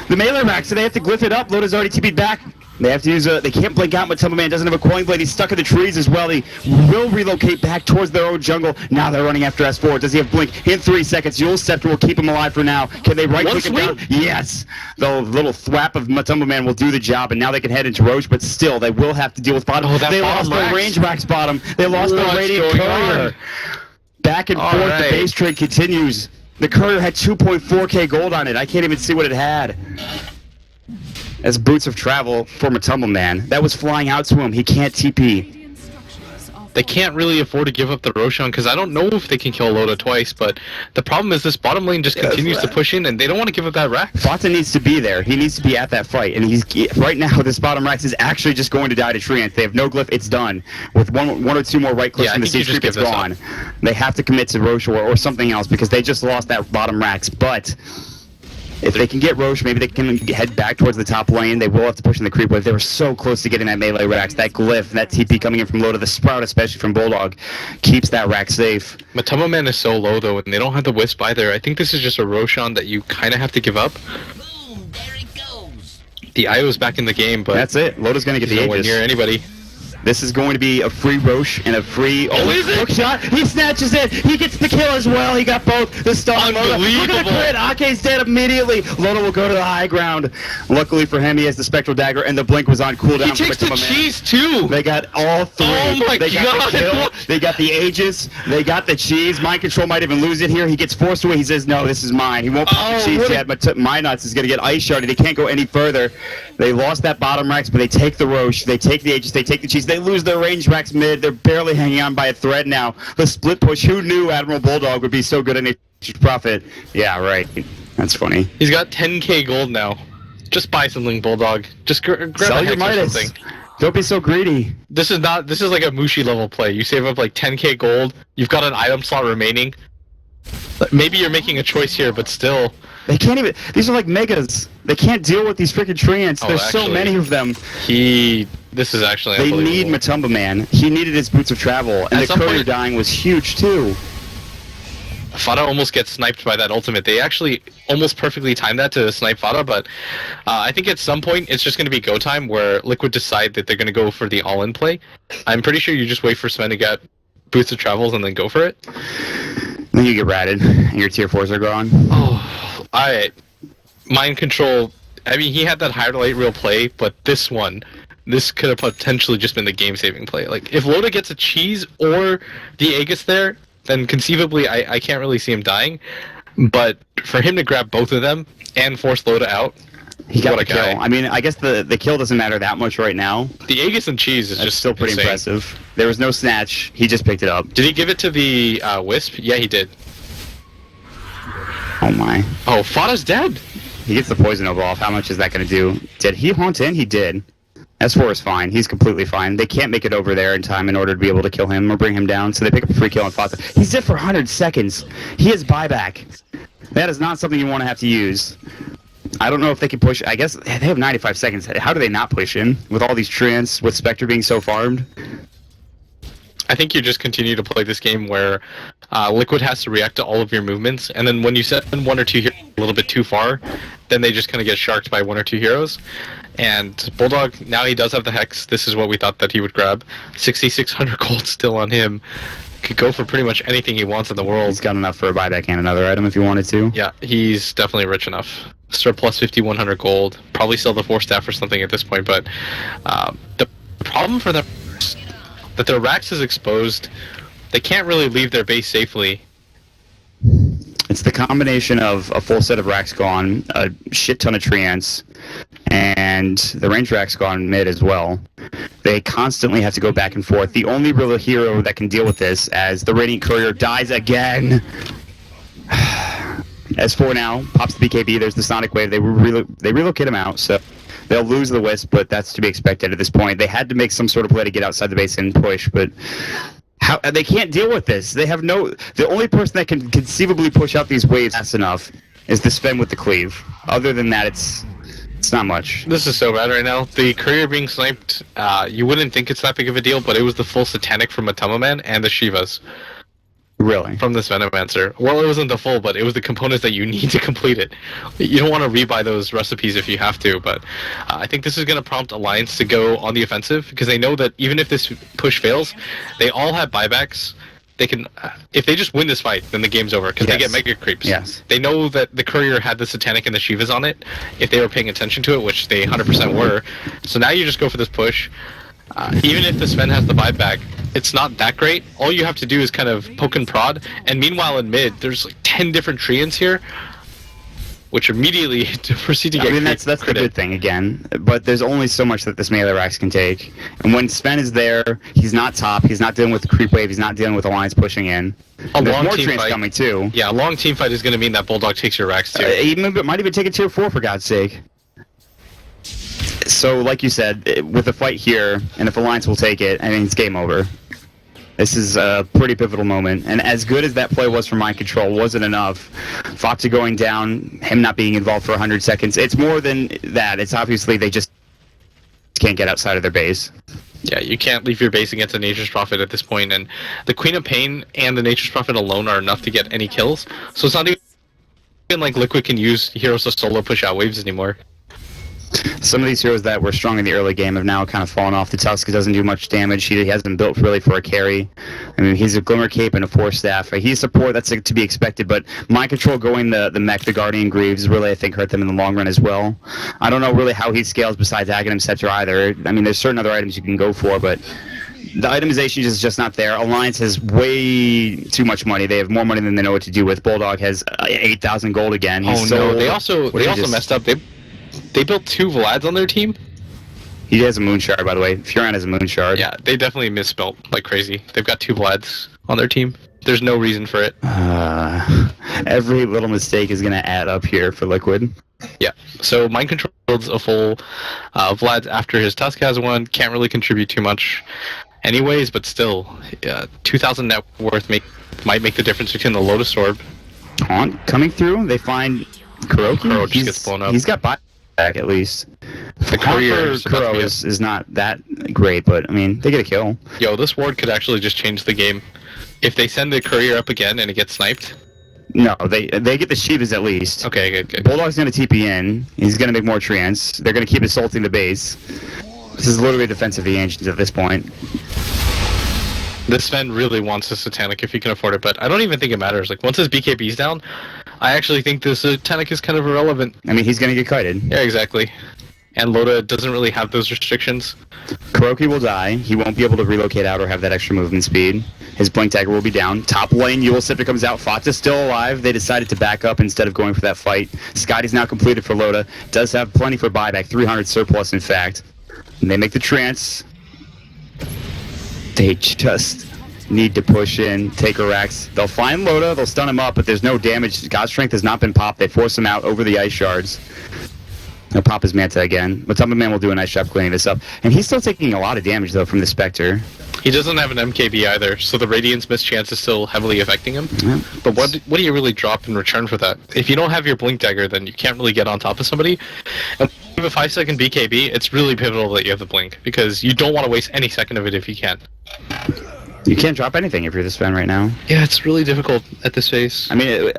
The melee rax, so they have to glyph it up. Loda's already TP'd back. They have to use a... They can't blink out, but Tumbleman doesn't have a Quelling Blade. He's stuck in the trees as well. He will relocate back towards their own jungle. Now they're running after S4. Does he have Blink? In 3 seconds. Yule's Scepter will keep him alive for now. Can they right-click him down? Yes! The little thwap of Tumbleman will do the job, and now they can head into Roche, but still, they will have to deal with bottom. Oh, that They bottom lost their rax. range rax bottom. They lost their What's Radiant going Courier. on? Back and All forth, right. the base trade continues. The Courier had 2.4k gold on it. I can't even see what it had. As Boots of Travel for Tumbleman. That was flying out to him. He can't TP. Radiant structures are They can't really afford to give up the Roshan, because I don't know if they can kill Loda twice, but the problem is this bottom lane just continues to push in, and they don't want to give up that rack. Fata needs to be there. He needs to be at that fight. And he's right now, this bottom Rax is actually just going to die to Treants. They have no glyph. It's done. With one or two more right clicks Yeah, I from the think you siege just creep, it's give this gone. They have to commit to Roche or something else because they just lost that bottom Rax. But if they can get Roche, maybe they can head back towards the top lane. They will have to push in the creep wave. They were so close to getting that melee Rax. That glyph, that TP coming in from Loda, the Sprout especially from Bulldog, keeps that Rax safe. Matuma Man is so low, though, and they don't have the Wisp either. I think this is just a Roshan that you kind of have to give up. Boom, there it goes. The IO's back in the game, but That's it. Loda's going to get he's the nowhere Aegis. near anybody. This is going to be a free Roche and a free... Oh, is it? hook shot! He snatches it! He gets the kill as well! He got both! The stun! Loda. Look at the Unbelievable. crit! Ake's dead immediately! Loda will go to the high ground. Luckily for him, he has the Spectral Dagger, and the Blink was on cooldown. He takes the Man. cheese, too! They got all three. Oh my they got God. the kill. They got the Aegis. They got the cheese. Mind Control might even lose it here. He gets forced away. He says, no, this is mine. He won't put Oh, the cheese really? yet, but Minuts is going to get Ice Sharded. They can't go any further. They lost that bottom Rex, but they take the Roche. They take the Aegis. They take the cheese. They lose their range Rex mid. They're barely hanging on by a thread now. The split push. Who knew Admiral Bulldog would be so good at Nature's Prophet? Yeah, right. That's funny. He's got 10k gold now. Just buy something, Bulldog. Just grab Sell a your Hex or Midas. something. Don't be so greedy. This is like a Mushi level play. You save up like 10k gold, you've got an item slot remaining. Maybe you're making a choice here, but still. They can't even. These are like megas. They can't deal with these freaking treants. Oh, There's so actually, many of them. This is actually They unbelievable. need Matumba Man. He needed his Boots of Travel, and At the some Courier point- dying was huge too. Fada almost gets sniped by that ultimate. They actually almost perfectly timed that to snipe Fada, but I think at some point it's just going to be go time where Liquid decide that they're going to go for the all-in play. I'm pretty sure you just wait for Sven to get Boots of Travels and then go for it. Then you get ratted, and your tier 4s are gone. Oh, Mind Control. I mean, he had that highlight reel play, but this could have potentially just been the game-saving play. Like, if Loda gets a cheese or the Aegis there, then conceivably I can't really see him dying. But for him to grab both of them and force Loda out, He got what the a guy. kill. I mean, I guess the kill doesn't matter that much right now. The Aegis and cheese is That's just still pretty insane. impressive. There was no snatch. He just picked it up. Did he give it to the Wisp? Yeah, he did. Oh my. Oh, Fada's dead. He gets the poison over off. How much is that going to do? Did he haunt in? He did. S4 is fine. He's completely fine. They can't make it over there in time in order to be able to kill him or bring him down, so they pick up a free kill on Fata. He's dead for 100 seconds. He has buyback. That is not something you want to have to use. I don't know if they can push. I guess they have 95 seconds. How do they not push in with all these treants, with Spectre being so farmed? I think you just continue to play this game where Liquid has to react to all of your movements, and then when you send one or two heroes a little bit too far, then they just kind of get sharked by one or two heroes. And Bulldog, now he does have the Hex. This is what we thought that he would grab. 6,600 gold still on him. Could go for pretty much anything he wants in the world. He's got enough for a buyback and another item if he wanted to. Yeah, he's definitely rich enough. Surplus 5,100 gold. Probably sell the 4 staff or something at this point, but the problem for them is that their Rax is exposed. They can't really leave their base safely. It's the combination of a full set of racks gone, a shit ton of treants, and the range racks gone mid as well. They constantly have to go back and forth. The only real hero that can deal with this, as the Radiant Courier dies again. S4 now pops the BKB. There's the Sonic Wave. They relocate him out, so they'll lose the Wisp, but that's to be expected at this point. They had to make some sort of play to get outside the base and push, but they can't deal with this. They have the only person that can conceivably push out these waves fast enough is the Sven with the cleave. Other than that, it's not much. This is so bad right now. The Courier being sniped, you wouldn't think it's that big of a deal, but it was the full Satanic from Matama Man and the Shivas. Really? From this Venomancer. Well, it wasn't the full, but it was the components that you need to complete it. You don't want to rebuy those recipes if you have to, but I think this is going to prompt Alliance to go on the offensive, because they know that even if this push fails, they all have buybacks. They can, if they just win this fight, then the game's over, because they get mega creeps. Yes. They know that the Courier had the Satanic and the Shivas on it, if they were paying attention to it, which they 100% were. So now you just go for this push. Even if the Sven has the buyback, it's not that great. All you have to do is kind of poke and prod, and meanwhile in mid, there's like 10 different treants here, which immediately proceed to get that's the good thing again, but there's only so much that this melee Rax can take. And when Sven is there, he's not top, he's not dealing with the creep wave, he's not dealing with Alliance pushing in. There's more treants coming too. Yeah, a long team fight is going to mean that Bulldog takes your Rax too. It might even take a tier 4 for God's sake. So, like you said, with the fight here, and if Alliance will take it, I mean, it's game over. This is a pretty pivotal moment, and as good as that play was for Mind Control, wasn't enough. Foxa going down, him not being involved for 100 seconds, it's more than that. It's obviously they just can't get outside of their base. Yeah, you can't leave your base against a Nature's Prophet at this point, and the Queen of Pain and the Nature's Prophet alone are enough to get any kills, so it's not even like Liquid can use heroes to solo push out waves anymore. Some of these heroes that were strong in the early game have now kind of fallen off. The Tusk doesn't do much damage. He hasn't built really for a carry. I mean, he's a Glimmer Cape and a 4-staff. He's support, that's to be expected, but Mind Control going the mech, the Guardian Greaves, really, I think, hurt them in the long run as well. I don't know really how he scales besides Aghanim Scepter either. I mean, there's certain other items you can go for, but the itemization is just not there. Alliance has way too much money. They have more money than they know what to do with. Bulldog has 8,000 gold again. They also messed up. They built 2 Vlads on their team. He has a Moon Shard, by the way. Furan has a Moon Shard. Yeah, they definitely misspelled like crazy. They've got 2 Vlads on their team. There's no reason for it. Every little mistake is going to add up here for Liquid. Yeah, so Mind Control builds a full Vlad after his Tusk has one. Can't really contribute too much anyways, but still, 2,000 net worth might make the difference between the Lotus Orb. Taunt coming through, they find Kuroki. Kuro just gets blown up. He's got buyback at least. The Courier Kuro is not that great, but I mean, they get a kill. Yo, this ward could actually just change the game. If they send the Courier up again and it gets sniped. No, they get the Shivas at least. Okay, good. Bulldog's gonna TP in. He's gonna make more treants. They're gonna keep assaulting the base. This is literally defensive the ancients at this point. This Sven really wants a Satanic if he can afford it, but I don't even think it matters. Like, once his BKB's down, I actually think the Satanic is kind of irrelevant. I mean, he's gonna get kited. Yeah, exactly. And Loda doesn't really have those restrictions. Kuroki will die. He won't be able to relocate out or have that extra movement speed. His Blink Dagger will be down. Top lane, Yule Scepter comes out. Fox's still alive. They decided to back up instead of going for that fight. Scotty's now completed for Loda. Does have plenty for buyback. 300 surplus, in fact. And they make the trance. They just need to push in, take a Rex. They'll find Loda, they'll stun him up, but there's no damage. God's Strength has not been popped. They force him out over the ice shards. He'll pop his Manta again. Matamba Man will do a nice job cleaning this up. And he's still taking a lot of damage, though, from the Spectre. He doesn't have an MKB either, so the Radiant's mischance is still heavily affecting him. Yeah. But what do you really drop in return for that? If you don't have your Blink Dagger, then you can't really get on top of somebody. And with a 5-second BKB, it's really pivotal that you have the Blink, because you don't want to waste any second of it if you can. You can't drop anything if you're this fan right now. Yeah, it's really difficult at this phase. I mean,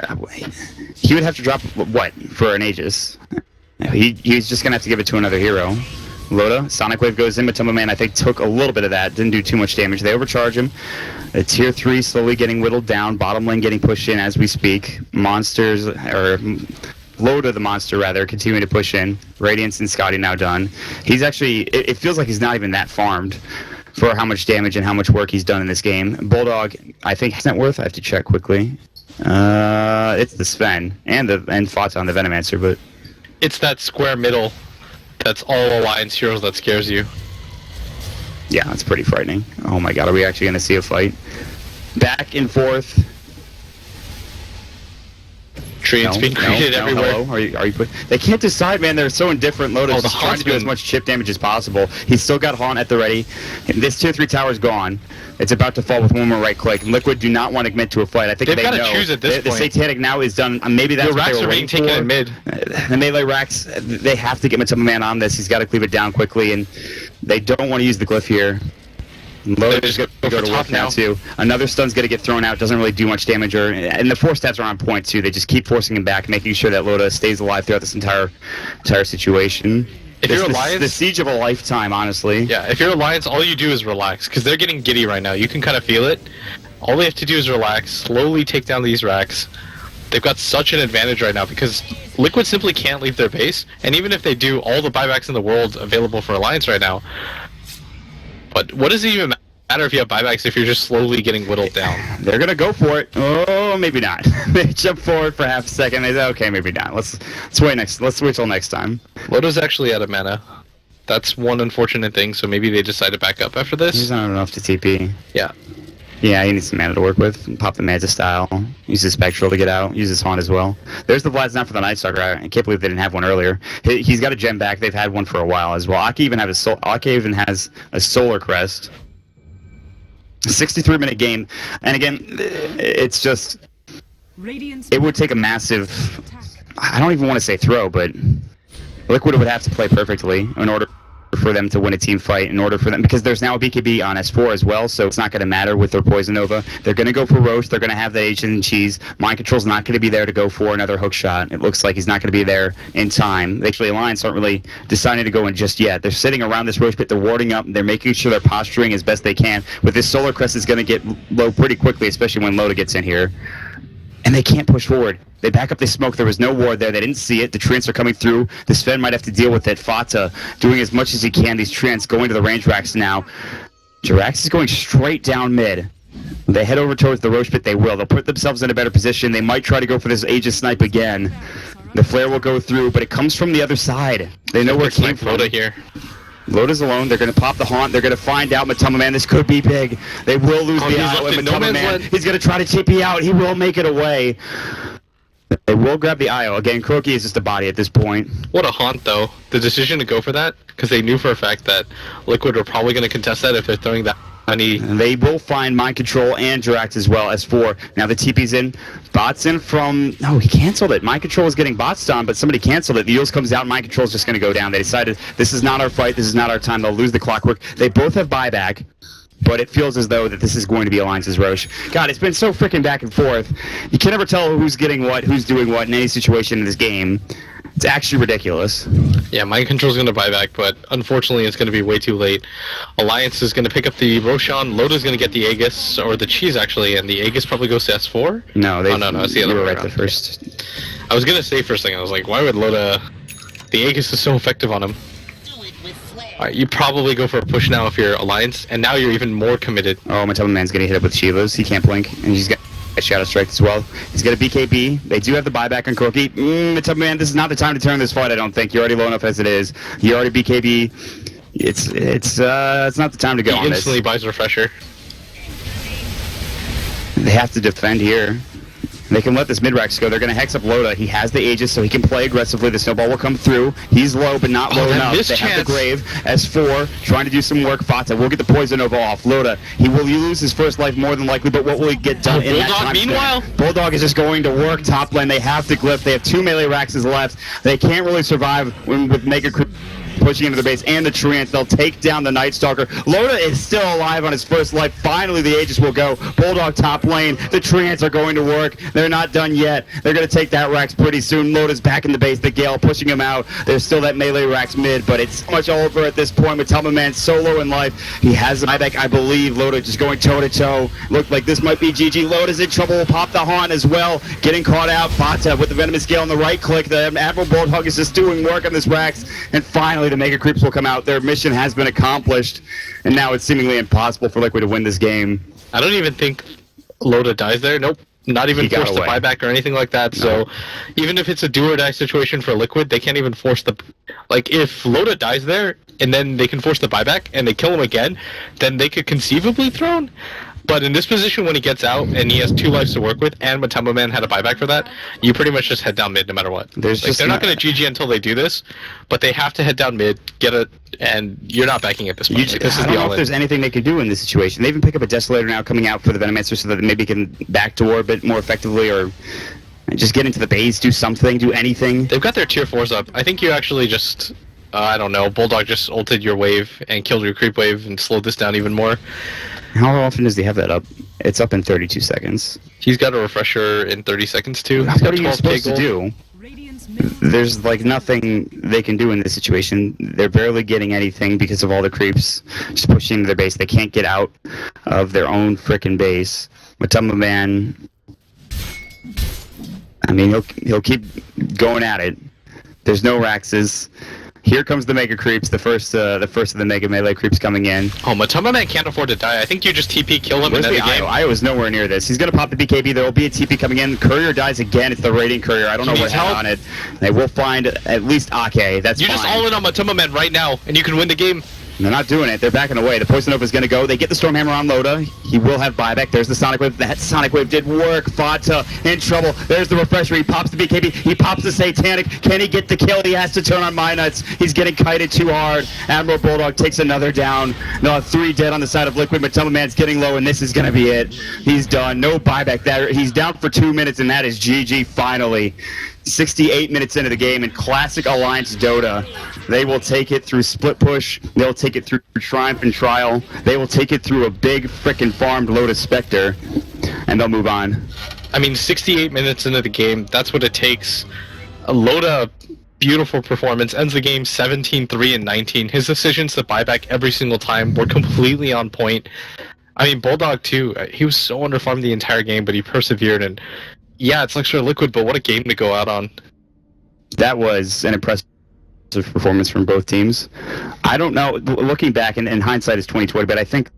he would have to drop, what, for an Aegis? He's just going to have to give it to another hero. Loda, Sonic Wave goes in, Matamba Man I think took a little bit of that, didn't do too much damage. They overcharge him. The tier 3 slowly getting whittled down, bottom lane getting pushed in as we speak. Monsters, or Loda the monster rather, continuing to push in. Radiance and Scotty now done. He's actually, it feels like he's not even that farmed for how much damage and how much work he's done in this game. Bulldog, I think his net worth, I have to check quickly. It's the Sven, and Fata on the Venomancer, but... It's that square middle that's all Alliance heroes that scares you. Yeah, that's pretty frightening. Oh my god, are we actually going to see a fight? Back and forth. Treants being created everywhere. Hello? Are you they can't decide, man. They're so indifferent. Loda's just trying to do as much chip damage as possible. He's still got Haunt at the ready. This tier 3 tower is gone. It's about to fall with one more right click. Liquid do not want to commit to a fight. I think they've got to choose at this point. The Satanic now is done. Maybe that's what they were waiting for. Taken in mid. The melee racks, they have to get Matamba Man on this. He's got to cleave it down quickly, and they don't want to use the glyph here. Loda's going to go to work now too. Another stun's going to get thrown out. Doesn't really do much damage, and the 4 stats are on point too. They just keep forcing him back, making sure that Loda stays alive throughout this entire situation. If you're Alliance, the siege of a lifetime, honestly. Yeah, if you're Alliance, all you do is relax, because they're getting giddy right now. You can kind of feel it. All they have to do is relax, slowly take down these racks. They've got such an advantage right now, because Liquid simply can't leave their base, and even if they do, all the buybacks in the world available for Alliance right now. But what does it even matter if you have buybacks if you're just slowly getting whittled down? They're gonna go for it. Oh, maybe not. They jump forward for half a second. They say, okay, maybe not. Let's wait till next time. Loda's actually out of mana. That's one unfortunate thing. So maybe they decide to back up after this. He's not enough to TP. Yeah. Yeah, he needs some mana to work with. Pop the Manta style. Use his Spectral to get out. Use his Haunt as well. There's the Vlad's not for the Night Stalker. I can't believe they didn't have one earlier. He's got a gem back. They've had one for a while as well. Aki even has a Solar Crest. 63-minute game. And again, it's just... It would take a massive... I don't even want to say throw, but... Liquid would have to play perfectly in order for them to win a team fight, in order for them, because there's now a BKB on S4 as well, so it's not going to matter with their Poison Nova. They're going to go for Roche, they're going to have the Asian and Cheese. Mind Control's not going to be there to go for another hook shot. It looks like he's not going to be there in time. Actually, Alliance aren't really deciding to go in just yet. They're sitting around this Roche pit, they're warding up, they're making sure they're posturing as best they can. With this Solar Crest is going to get low pretty quickly, especially when Loda gets in here. And they can't push forward. They back up, they smoke. There was no ward there. They didn't see it. The Treants are coming through. The Sven might have to deal with it. Fata doing as much as he can. These Treants going to the range racks now. Jirax is going straight down mid. They head over towards the Roche pit. They will. They'll put themselves in a better position. They might try to go for this Aegis snipe again. The flare will go through, but it comes from the other side. They know where it came from. Loda here. Loda's alone. They're going to pop the Haunt. They're going to find out Matamba Man. This could be big. They will lose the IO. And Matamba Man, he's going to try to TP out. He will make it away. They will grab the IO. Again, Croaky is just a body at this point. What a Haunt, though. The decision to go for that, because they knew for a fact that Liquid were probably going to contest that if they're throwing that money. They will find Mind Control and Jirax as well as 4. Now the TP's in. Bot's in from... No, he canceled it. Mind Control was getting bots on, but somebody canceled it. The Eels comes out. Mind Control is just going to go down. They decided this is not our fight. This is not our time. They'll lose the clockwork. They both have buyback, but it feels as though that this is going to be Alliance's Roche. God, it's been so freaking back and forth. You can never tell who's getting what, who's doing what in any situation in this game. It's actually ridiculous. Yeah, Mind Control's going to buy back, but unfortunately it's going to be way too late. Alliance is going to pick up the Roshan. Loda's going to get the Aegis, or the Cheese actually, and the Aegis probably goes to S4? No, they... Oh, no, it's the other way right around. the first. I was going to say first thing, I was like, why would Loda... The Aegis is so effective on him. Do it with flair. Alright, you probably go for a push now if you're Alliance, and now you're even more committed. Oh, Matamba Man's getting hit up with Shivas. He can't blink, and he's got a Shadow Strike as well. He's got a BKB. They do have the buyback on Croaky. Matamba Man, this is not the time to turn this fight, I don't think. You're already low enough as it is. You already BKB. It's not the time to go on this. He instantly buys Refresher. They have to defend here. They can let this mid-rax go. They're going to hex up Loda. He has the Aegis, so he can play aggressively. The snowball will come through. He's low, but not low enough. They have the Grave. S4 trying to do some work. Fata will get the Poison Nova off. Loda, he will lose his first life more than likely, but what will he get done in that time? Meanwhile, Bulldog is just going to work top lane. They have to glyph. They have 2 melee Raxes left. They can't really survive with Mega Creep pushing into the base and the Treant. They'll take down the Night Stalker. Loda is still alive on his first life. Finally, the Aegis will go. Bulldog top lane. The Treants are going to work. They're not done yet. They're going to take that Rax pretty soon. Loda's back in the base. The Gale pushing him out. There's still that melee Rax mid, but it's much over at this point. Matama Man solo in life. He has an buyback, I believe. Loda just going toe-to-toe. Looked like this might be GG. Loda's in trouble. Will pop the Haunt as well. Getting caught out. Fata with the Venomous Gale on the right click. The Admiral Bulldog is just doing work on this Rax. And finally, the Mega Creeps will come out. Their mission has been accomplished, and now it's seemingly impossible for Liquid to win this game. I don't even think Loda dies there. Nope. Not even forced to buyback or anything like that. No. So even if it's a do or die situation for Liquid, they can't even force the... Like, if Loda dies there, and then they can force the buyback, and they kill him again, then they could conceivably throw. But in this position, when he gets out and he has 2 lives to work with, and Matamba Man had a buyback for that, you pretty much just head down mid no matter what. They're not going to GG until they do this, but they have to head down mid, get it, and you're not backing at this point. I don't know if there's anything they could do in this situation. They even pick up a Desolator now coming out for the Venomancer so that maybe can backdoor a bit more effectively, or just get into the base, do something, do anything. They've got their tier 4s up. I think you actually just... I don't know, Bulldog just ulted your wave and killed your creep wave and slowed this down even more. How often does he have that up? It's up in 32 seconds. He's got a refresher in 30 seconds too. What are you supposed to do? There's like nothing they can do in this situation. They're barely getting anything because of all the creeps just pushing into their base. They can't get out of their own frickin' base. Matamba Man, I mean, he'll keep going at it. There's no Raxes. Here comes the Mega Creeps, the first of the Mega Melee Creeps coming in. Oh, Matamba Man can't afford to die. I think you just TP kill him and end the game. Io is nowhere near this. He's going to pop the BKB. There will be a TP coming in. Courier dies again. It's the Raiding Courier. I don't know what happened on it. They will find at least Ake. That's fine. You just all in on Matamba Man right now, and you can win the game. They're not doing it. They're backing away. The Poison Nova is going to go. They get the Stormhammer on Loda. He will have buyback. There's the Sonic Wave. That Sonic Wave did work. Fata in trouble. There's the Refresher. He pops the BKB. He pops the Satanic. Can he get the kill? He has to turn on Minuts. He's getting kited too hard. Admiral Bulldog takes another down. They'll have 3 dead on the side of Liquid. Matamba Man's getting low, and this is going to be it. He's done. No buyback there. He's down for 2 minutes, and that is GG finally. 68 minutes into the game in classic Alliance Dota. They will take it through split push. They'll take it through Triumph and Trial. They will take it through a big frickin' farmed Lotus Spectre, and they'll move on. I mean, 68 minutes into the game, that's what it takes. Loda, beautiful performance, ends the game 17-3 and 19. His decisions to buy back every single time were completely on point. I mean, Bulldog too, he was so underfarmed the entire game, but he persevered, and yeah, it's Lecture Liquid, but what a game to go out on. That was an impressive performance from both teams. I don't know, looking back, and hindsight is 20/20, but I think